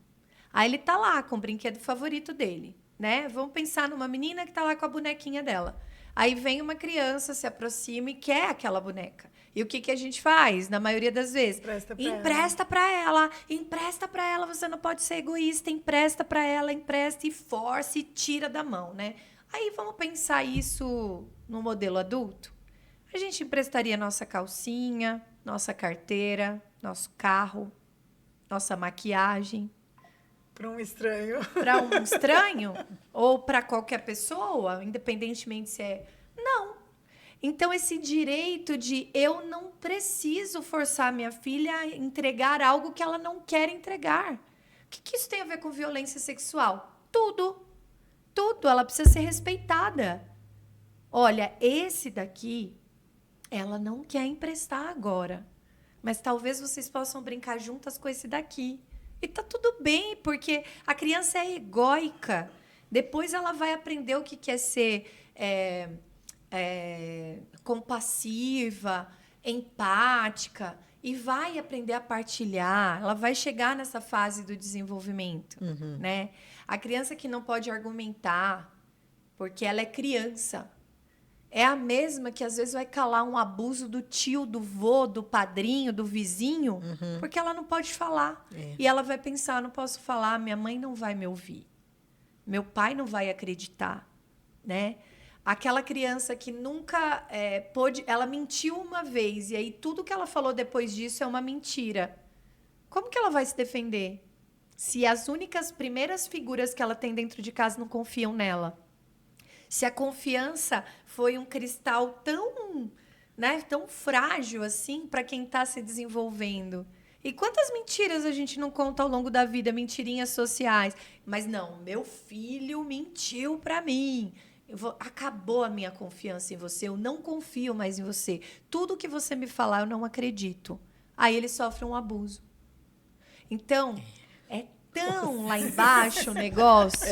Aí ele tá lá com o brinquedo favorito dele, né? Vamos pensar numa menina que tá lá com a bonequinha dela. Aí vem uma criança, se aproxima e quer aquela boneca. E o que a gente faz, na maioria das vezes? Empresta para ela. Empresta para ela, você não pode ser egoísta. Empresta para ela, empresta e força e tira da mão, né? Aí vamos pensar isso no modelo adulto? A gente emprestaria nossa calcinha, nossa carteira, nosso carro, nossa maquiagem. Para um estranho. Para um estranho? Ou para qualquer pessoa, independentemente se é... Não. Então, esse direito de eu não preciso forçar minha filha a entregar algo que ela não quer entregar. O que isso tem a ver com violência sexual? Tudo. Tudo. Ela precisa ser respeitada. Olha, esse daqui, ela não quer emprestar agora. Mas talvez vocês possam brincar juntas com esse daqui. E tá tudo bem, porque a criança é egóica. Depois ela vai aprender o que é ser compassiva, empática, e vai aprender a partilhar. Ela vai chegar nessa fase do desenvolvimento. Né? A criança que não pode argumentar, porque ela é criança, é a mesma que às vezes vai calar um abuso do tio, do vô, do padrinho, do vizinho, porque ela não pode falar. E ela vai pensar, não posso falar, minha mãe não vai me ouvir. Meu pai não vai acreditar. Né? Aquela criança que nunca pôde... Ela mentiu uma vez, e aí tudo que ela falou depois disso é uma mentira. Como que ela vai se defender? Se as únicas primeiras figuras que ela tem dentro de casa não confiam nela. Se a confiança foi um cristal tão, né, tão frágil assim para quem está se desenvolvendo. E quantas mentiras a gente não conta ao longo da vida, mentirinhas sociais. Mas não, meu filho mentiu para mim. Acabou a minha confiança em você, eu não confio mais em você. Tudo que você me falar, eu não acredito. Aí ele sofre um abuso. Então, é tão lá embaixo o negócio...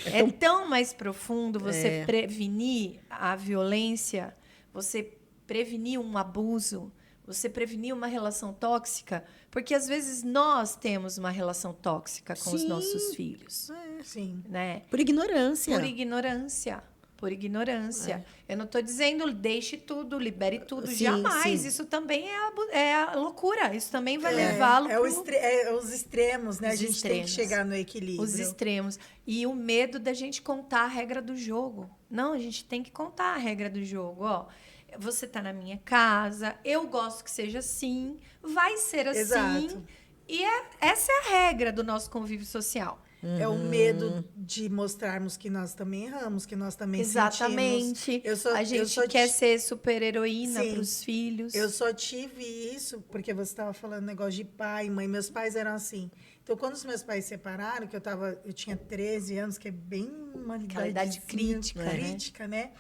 É tão mais profundo você prevenir a violência, você prevenir um abuso, você prevenir uma relação tóxica, porque às vezes nós temos uma relação tóxica com os Sim. nossos filhos, Sim. né? Por ignorância. Por ignorância. Por ignorância. Eu não estou dizendo deixe tudo, libere tudo. Sim, Jamais. sim. Isso também é a loucura. Isso também vai levá-lo É pro... os extremos, né? Os a gente tem que extremos. chegar no equilíbrio. Os extremos. E o medo da gente contar a regra do jogo. Não, a gente tem que contar a regra do jogo. Ó, você está na minha casa, eu gosto que seja assim, vai ser assim. Exato. E essa é a regra do nosso convívio social. É o medo de mostrarmos que nós também erramos, que nós também Exatamente. sentimos. A gente quer ser super-heroína Sim. para os filhos. Eu só tive isso porque você estava falando negócio de pai e mãe. Meus pais eram assim. Então, quando os meus pais se separaram, que eu tinha 13 anos, que é bem uma idade crítica, né?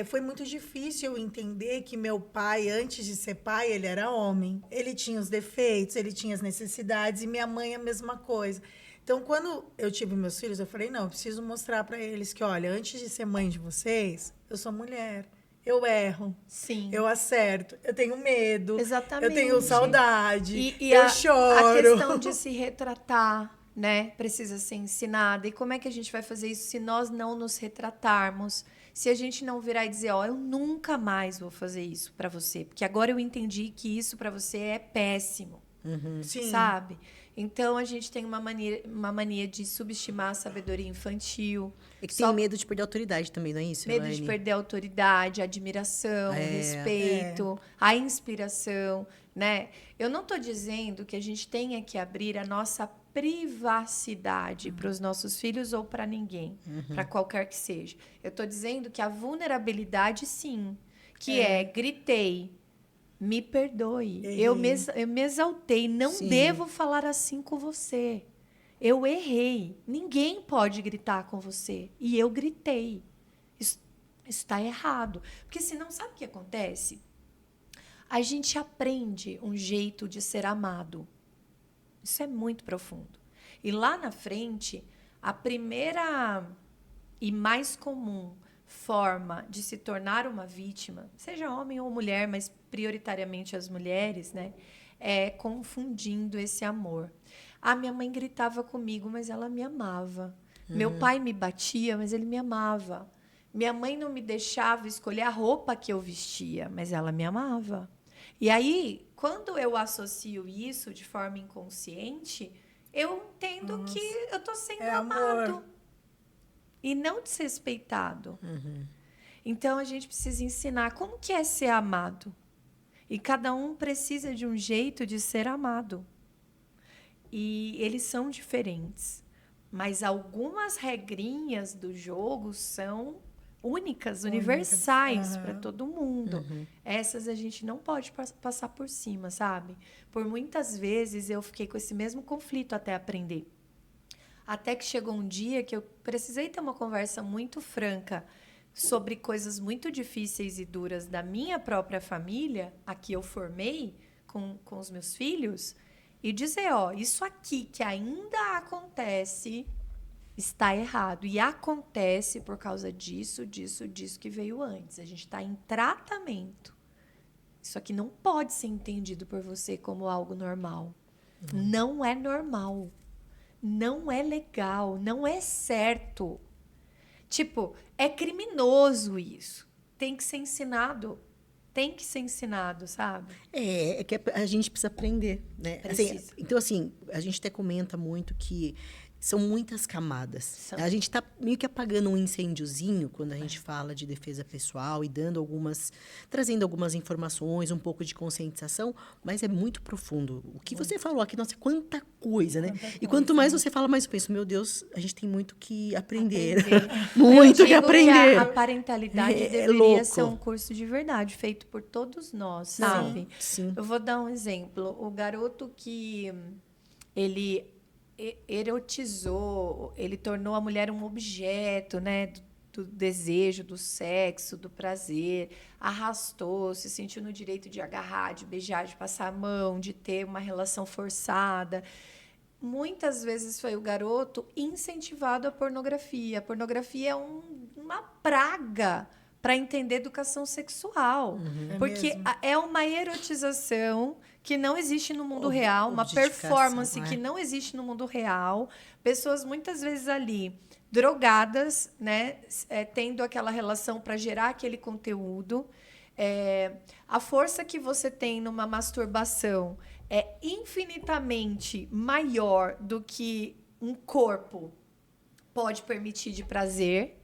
Foi muito difícil eu entender que meu pai, antes de ser pai, ele era homem. Ele tinha os defeitos, ele tinha as necessidades, e minha mãe a mesma coisa. Então, quando eu tive meus filhos, eu falei, não, eu preciso mostrar para eles que, olha, antes de ser mãe de vocês, eu sou mulher. Eu erro. Sim. Eu acerto. Eu tenho medo. Exatamente. Eu tenho saudade. E eu a choro. questão de se retratar, né? Precisa ser ensinada. E como é que a gente vai fazer isso se nós não nos retratarmos? Se a gente não virar e dizer, ó, eu nunca mais vou fazer isso para você, porque agora eu entendi que isso para você é péssimo. Sim. Sabe? Então, a gente tem uma mania de subestimar a sabedoria infantil. É que tem medo de perder a autoridade também, não é isso, Medo Elaine? de perder a autoridade, a admiração, o respeito, a inspiração, né? Eu não estou dizendo que a gente tenha que abrir a nossa privacidade para os nossos filhos ou para ninguém, para qualquer que seja. Eu estou dizendo que a vulnerabilidade, sim, que gritei, me perdoe. Eu me exaltei. Não devo falar assim com você. Eu errei. Ninguém pode gritar com você. E eu gritei. Isso está errado. Porque senão, sabe o que acontece? A gente aprende um jeito de ser amado. Isso é muito profundo. E lá na frente, a primeira e mais comum forma de se tornar uma vítima, seja homem ou mulher, mas prioritariamente as mulheres, né, é confundindo esse amor. A minha mãe gritava comigo, mas ela me amava. Meu pai me batia, mas ele me amava. Minha mãe não me deixava escolher a roupa que eu vestia, mas ela me amava. E aí, quando eu associo isso de forma inconsciente, eu entendo que eu estou sendo amado. Amor. E não desrespeitado. Então, a gente precisa ensinar como que é ser amado. E cada um precisa de um jeito de ser amado. E eles são diferentes. Mas algumas regrinhas do jogo são únicas, universais para todo mundo. Essas a gente não pode passar por cima, sabe? Por muitas vezes eu fiquei com esse mesmo conflito até aprender. Até que chegou um dia que eu precisei ter uma conversa muito franca sobre coisas muito difíceis e duras da minha própria família, a que eu formei com os meus filhos, e dizer, ó, isso aqui que ainda acontece está errado. E acontece por causa disso que veio antes. A gente está em tratamento. Isso aqui não pode ser entendido por você como algo normal. Não é normal. Não é legal, não é certo. Tipo, é criminoso isso. Tem que ser ensinado. Tem que ser ensinado, sabe? É que a gente precisa aprender, né? Assim, então, assim, a gente até comenta muito que são muitas camadas. A gente está meio que apagando um incêndiozinho quando a gente fala de defesa pessoal e trazendo algumas informações, um pouco de conscientização, mas é muito profundo. O que você falou aqui, nossa, quanta coisa, né? E quanto mais você fala, mais eu penso, meu Deus, a gente tem muito que aprender. Muito que aprender. Que a parentalidade deveria ser um curso de verdade, feito por todos nós, sabe? Sim. Eu vou dar um exemplo. O garoto que ele erotizou, ele tornou a mulher um objeto, né, do desejo, do sexo, do prazer, arrastou, se sentiu no direito de agarrar, de beijar, de passar a mão, de ter uma relação forçada. Muitas vezes foi o garoto incentivado à pornografia. A pornografia é uma praga para entender educação sexual. Porque é uma erotização que não existe no mundo real, uma performance que não existe no mundo real. Pessoas muitas vezes ali drogadas, né, tendo aquela relação para gerar aquele conteúdo. A força que você tem numa masturbação é infinitamente maior do que um corpo pode permitir de prazer,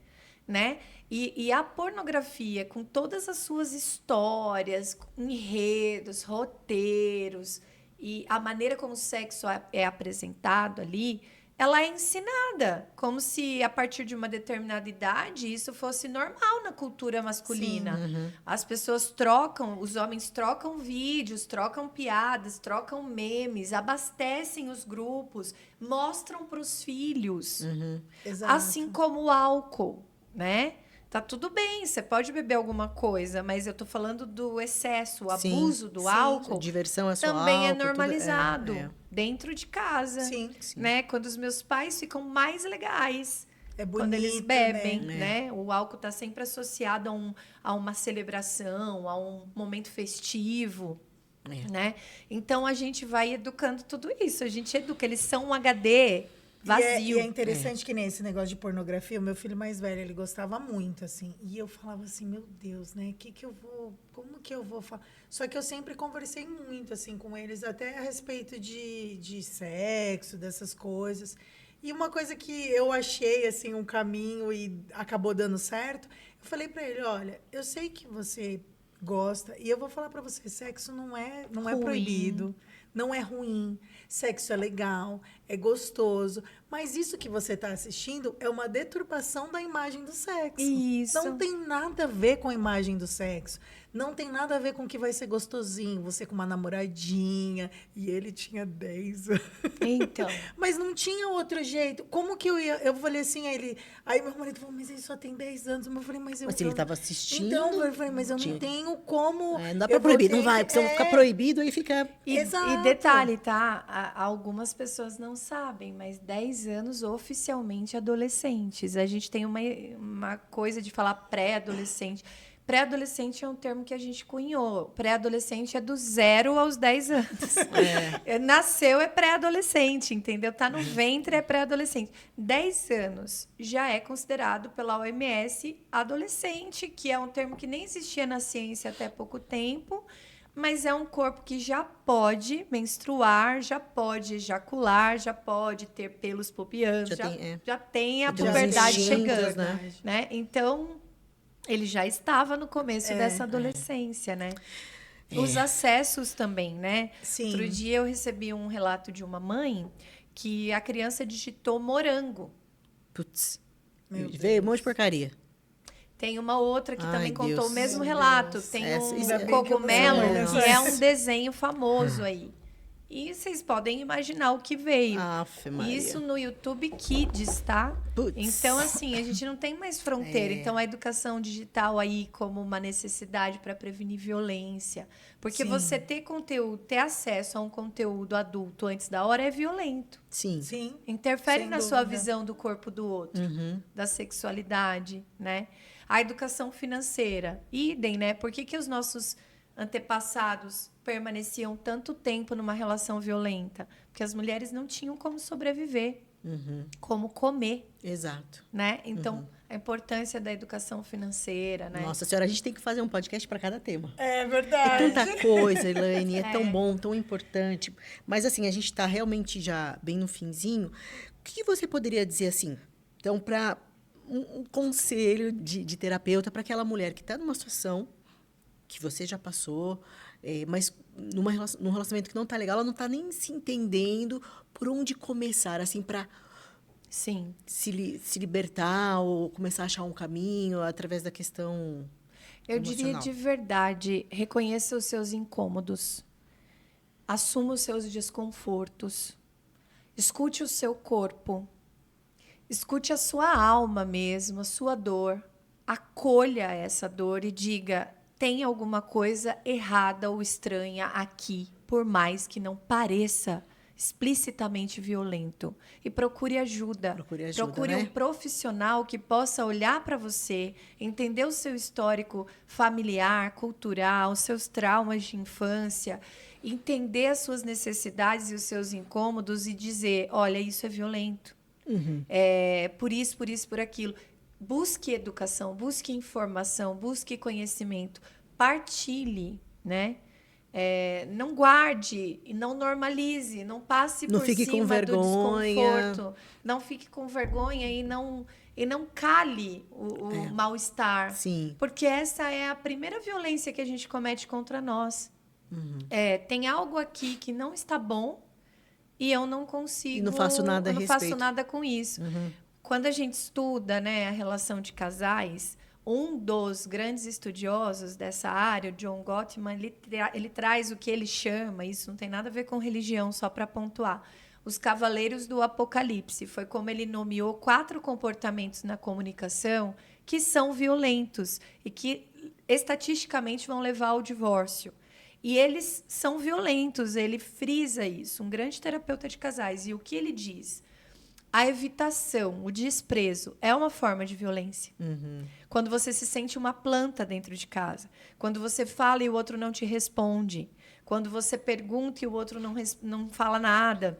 né? E a pornografia, com todas as suas histórias, enredos, roteiros e a maneira como o sexo é apresentado ali, ela é ensinada, como se a partir de uma determinada idade isso fosse normal na cultura masculina. As pessoas trocam, os homens trocam vídeos, trocam piadas, trocam memes, abastecem os grupos, mostram para os filhos. Assim como o álcool, né? Tá tudo bem, você pode beber alguma coisa, mas eu tô falando do excesso, o abuso do álcool. Diversão é só também álcool, é normalizado tudo, dentro de casa. Sim. Né? Quando os meus pais ficam mais legais. É bonito, quando eles bebem, né? O álcool está sempre associado a uma celebração, a um momento festivo. Né? Então, a gente vai educando tudo isso. A gente educa. Eles são um HD vazio. E é interessante que nesse negócio de pornografia, o meu filho mais velho, ele gostava muito, assim. E eu falava assim, meu Deus, né? Como que eu vou falar? Só que eu sempre conversei muito, assim, com eles, até a respeito de sexo, dessas coisas. E uma coisa que eu achei, assim, um caminho e acabou dando certo, eu falei pra ele, olha, eu sei que você gosta, e eu vou falar pra você, sexo não é proibido, não é ruim, sexo é legal, é gostoso, mas isso que você está assistindo é uma deturpação da imagem do sexo. Isso. Não tem nada a ver com a imagem do sexo. Não tem nada a ver com que vai ser gostosinho, você com uma namoradinha, e ele tinha 10 anos. Então. Mas não tinha outro jeito. Como que eu ia? Eu falei assim a ele. Aí meu marido falou, mas ele só tem 10 anos. Eu falei, mas ele estava assistindo. Então, eu falei, mas eu não tenho como. Não dá para proibir, não vai, porque se ficar proibido, aí fica. E detalhe, tá? Algumas pessoas não sabem, mas 10 anos oficialmente adolescentes. A gente tem uma coisa de falar pré-adolescente. Pré-adolescente é um termo que a gente cunhou. Pré-adolescente é do 0 aos 10 anos. Nasceu é pré-adolescente, entendeu? Tá no ventre é pré-adolescente. 10 anos já é considerado pela OMS adolescente, que é um termo que nem existia na ciência até pouco tempo, mas é um corpo que já pode menstruar, já pode ejacular, já pode ter pelos pubianos, já tem a puberdade chegando. Né? Então, ele já estava no começo dessa adolescência, né? Os acessos também, né? Sim. Outro dia eu recebi um relato de uma mãe que a criança digitou morango. Putz, veio um monte de porcaria. Tem uma outra que também contou Deus. o mesmo relato. Tem um cogumelo, que é um desenho famoso aí. E vocês podem imaginar o que veio. Isso no YouTube Kids, tá? Putz. Então, assim, a gente não tem mais fronteira. Então, a educação digital aí como uma necessidade para prevenir violência. Porque você ter conteúdo, ter acesso a um conteúdo adulto antes da hora é violento. Sim. Interfere na sua visão do corpo do outro, da sexualidade, né? A educação financeira, idem, né? Por que os nossos antepassados permaneciam tanto tempo numa relação violenta? Porque as mulheres não tinham como sobreviver, como comer. Exato. Né? Então, a importância da educação financeira, né? Nossa senhora, a gente tem que fazer um podcast para cada tema. É verdade. É tanta coisa, Elaine, é tão bom, tão importante. Mas, assim, a gente está realmente já bem no finzinho. O que você poderia dizer, assim, então, para um conselho de terapeuta para aquela mulher que está numa situação que você já passou, mas num relacionamento que não está legal, ela não está nem se entendendo por onde começar, assim, para se libertar ou começar a achar um caminho através da questão Eu emocional. diria de verdade, reconheça os seus incômodos, assuma os seus desconfortos, escute o seu corpo, escute a sua alma mesmo, a sua dor, acolha essa dor e diga: tem alguma coisa errada ou estranha aqui, por mais que não pareça explicitamente violento. E procure ajuda. Procure né? um profissional que possa olhar para você, entender o seu histórico familiar, cultural, os seus traumas de infância, entender as suas necessidades e os seus incômodos e dizer, olha, isso é violento. Por isso, por aquilo. Busque educação, busque informação, busque conhecimento. Partilhe, né? Não guarde e não normalize, não passe Não por fique cima com vergonha. do desconforto. Não fique com vergonha e não cale o mal-estar. Sim. Porque essa é a primeira violência que a gente comete contra nós. Tem algo aqui que não está bom e eu não consigo... E não faço nada a eu não respeito. faço nada com isso. Quando a gente estuda, né, a relação de casais, um dos grandes estudiosos dessa área, o John Gottman, ele traz o que ele chama, isso não tem nada a ver com religião, só para pontuar, os cavaleiros do apocalipse. Foi como ele nomeou 4 comportamentos na comunicação que são violentos e que estatisticamente vão levar ao divórcio. E eles são violentos, ele frisa isso, um grande terapeuta de casais. E o que ele diz? A evitação, o desprezo é uma forma de violência. Quando você se sente uma planta dentro de casa. Quando você fala e o outro não te responde. Quando você pergunta e o outro não fala nada.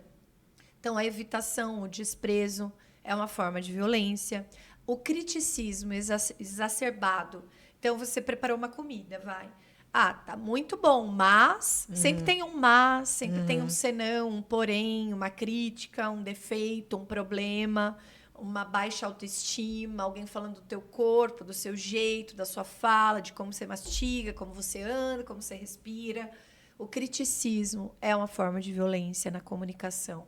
Então, a evitação, o desprezo é uma forma de violência. O criticismo exacerbado. Então, você preparou uma comida, vai. Tá muito bom, mas... Sempre tem um mas, sempre tem um senão, um porém, uma crítica, um defeito, um problema, uma baixa autoestima, alguém falando do teu corpo, do seu jeito, da sua fala, de como você mastiga, como você anda, como você respira. O criticismo é uma forma de violência na comunicação.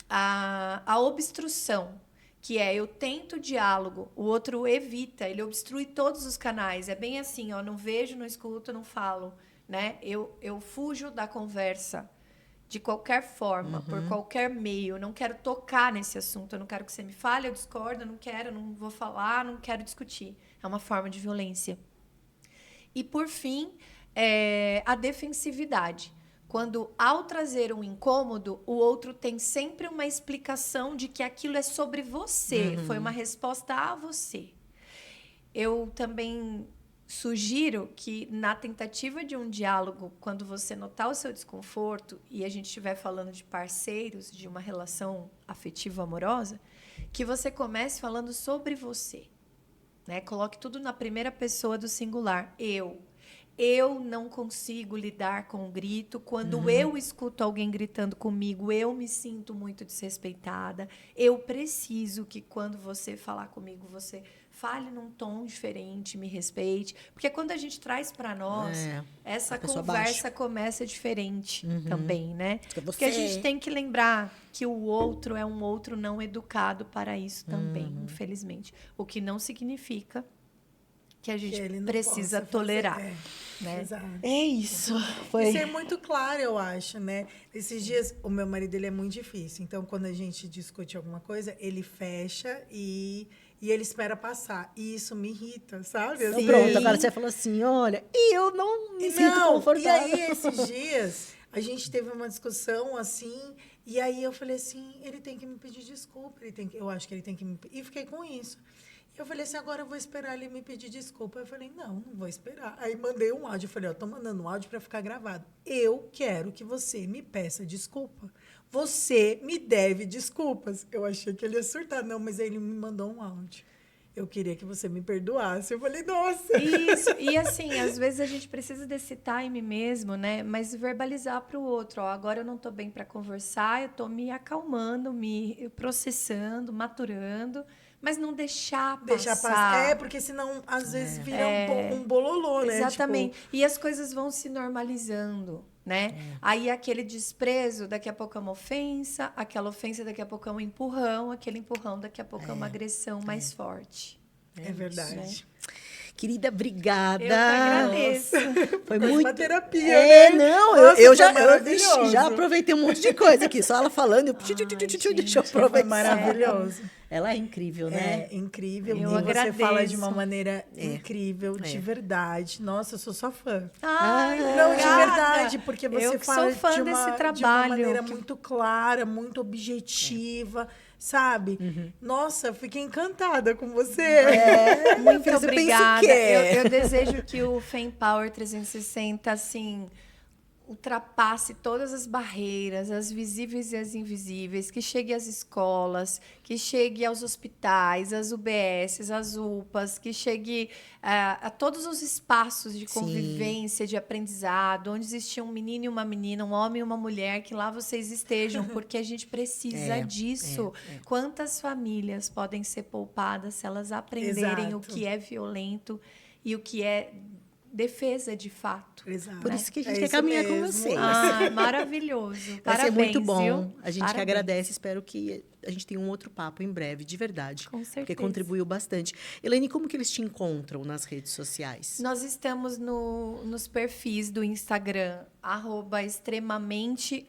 A obstrução, que eu tento diálogo, o outro evita, ele obstrui todos os canais. É bem assim, não vejo, não escuto, não falo. Né? Eu fujo da conversa de qualquer forma, por qualquer meio. Eu não quero tocar nesse assunto, eu não quero que você me fale, eu discordo, eu não quero, não vou falar, não quero discutir. É uma forma de violência. E, por fim, a defensividade. Quando, ao trazer um incômodo, o outro tem sempre uma explicação de que aquilo é sobre você. Foi uma resposta a você. Eu também sugiro que, na tentativa de um diálogo, quando você notar o seu desconforto, e a gente estiver falando de parceiros, de uma relação afetivo-amorosa, que você comece falando sobre você. Né? Coloque tudo na primeira pessoa do singular. Eu não consigo lidar com o grito. Quando eu escuto alguém gritando comigo, eu me sinto muito desrespeitada. Eu preciso que, quando você falar comigo, você fale num tom diferente, me respeite. Porque quando a gente traz para nós, essa conversa começa diferente também, né? Porque a gente tem que lembrar que o outro é um outro não educado para isso também, infelizmente. O que não significa que a gente precisa tolerar. Né? É isso. Isso é muito claro, eu acho, né? Esses dias, o meu marido, ele é muito difícil. Então, quando a gente discute alguma coisa, ele fecha e ele espera passar. E isso me irrita, sabe? Então, pronto, agora você falou assim, olha, eu não me sinto confortável. E aí, esses dias, a gente teve uma discussão, assim, e aí eu falei assim, ele tem que me pedir desculpa, eu acho que ele tem que me... E fiquei com isso. Eu falei assim, agora eu vou esperar ele me pedir desculpa. Eu falei, não vou esperar. Aí mandei um áudio. Eu falei, tô mandando um áudio para ficar gravado. Eu quero que você me peça desculpa. Você me deve desculpas. Eu achei que ele ia surtar. Não, mas aí ele me mandou um áudio. Eu queria que você me perdoasse. Eu falei, nossa. Isso. E assim, às vezes a gente precisa desse time mesmo, né? Mas verbalizar para o outro. Agora eu não tô bem para conversar, eu tô me acalmando, me processando, maturando. Mas não deixar passar. Deixar passar. Porque senão, às vezes, vira um bololô, né? Exatamente. Tipo... E as coisas vão se normalizando, né? Aí aquele desprezo, daqui a pouco é uma ofensa, aquela ofensa, daqui a pouco é um empurrão, aquele empurrão, daqui a pouco é uma agressão mais forte. É verdade. Né? Querida, obrigada. Eu que agradeço. Foi Quase muito uma terapia, É, né? não, Nossa, eu foi já maravilhoso. já aproveitei um monte de coisa aqui, só ela falando, gente, deixa eu Foi aproveitar. maravilhoso. Ela é incrível, né? É incrível. Eu e você agradeço. fala de uma maneira incrível, de É. verdade. Nossa, eu sou sua fã. Ai, Não, de obrigada. verdade, porque você Eu que fala sou fã de desse uma trabalho. maneira muito clara, muito objetiva, sabe? Uhum. Nossa, fiquei encantada com você. Muito Você pensa o obrigada. quê? Eu desejo que o FemPower 360, assim, ultrapasse todas as barreiras, as visíveis e as invisíveis, que chegue às escolas, que chegue aos hospitais, às UBSs, às UPAs, que chegue a todos os espaços de Sim. convivência, de aprendizado, onde existia um menino e uma menina, um homem e uma mulher, que lá vocês estejam, porque a gente precisa disso. Quantas famílias podem ser poupadas se elas aprenderem o Exato. que é violento e o que é defesa de fato? Exato. Por isso que a gente É quer isso caminhar com mesmo. vocês. Ah, maravilhoso. Vai Parabéns, ser muito bom. viu? A gente que Parabéns. agradece. Espero que a gente tenha um outro papo em breve, de verdade. Com certeza. Porque contribuiu bastante. Elaine, como que eles te encontram nas redes sociais? Nós estamos nos perfis do Instagram, @extremamente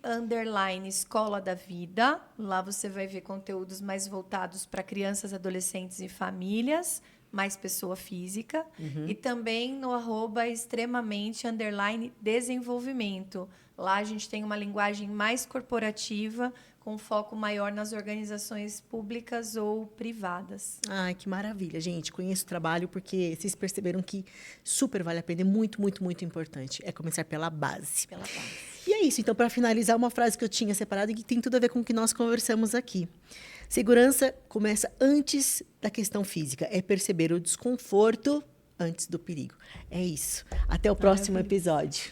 _escola da vida. Lá você vai ver conteúdos mais voltados para crianças, adolescentes e famílias, mais pessoa física. E também no @extremamente _desenvolvimento. Lá a gente tem uma linguagem mais corporativa, com foco maior nas organizações públicas ou privadas. Ai, que maravilha, gente. Conheço o trabalho porque vocês perceberam que super vale a pena. É muito, muito, muito importante. É começar pela base. Pela paz. E é isso. Então, para finalizar, uma frase que eu tinha separado e que tem tudo a ver com o que nós conversamos aqui. Segurança começa antes da questão física. É perceber o desconforto antes do perigo. É isso. Até o próximo episódio.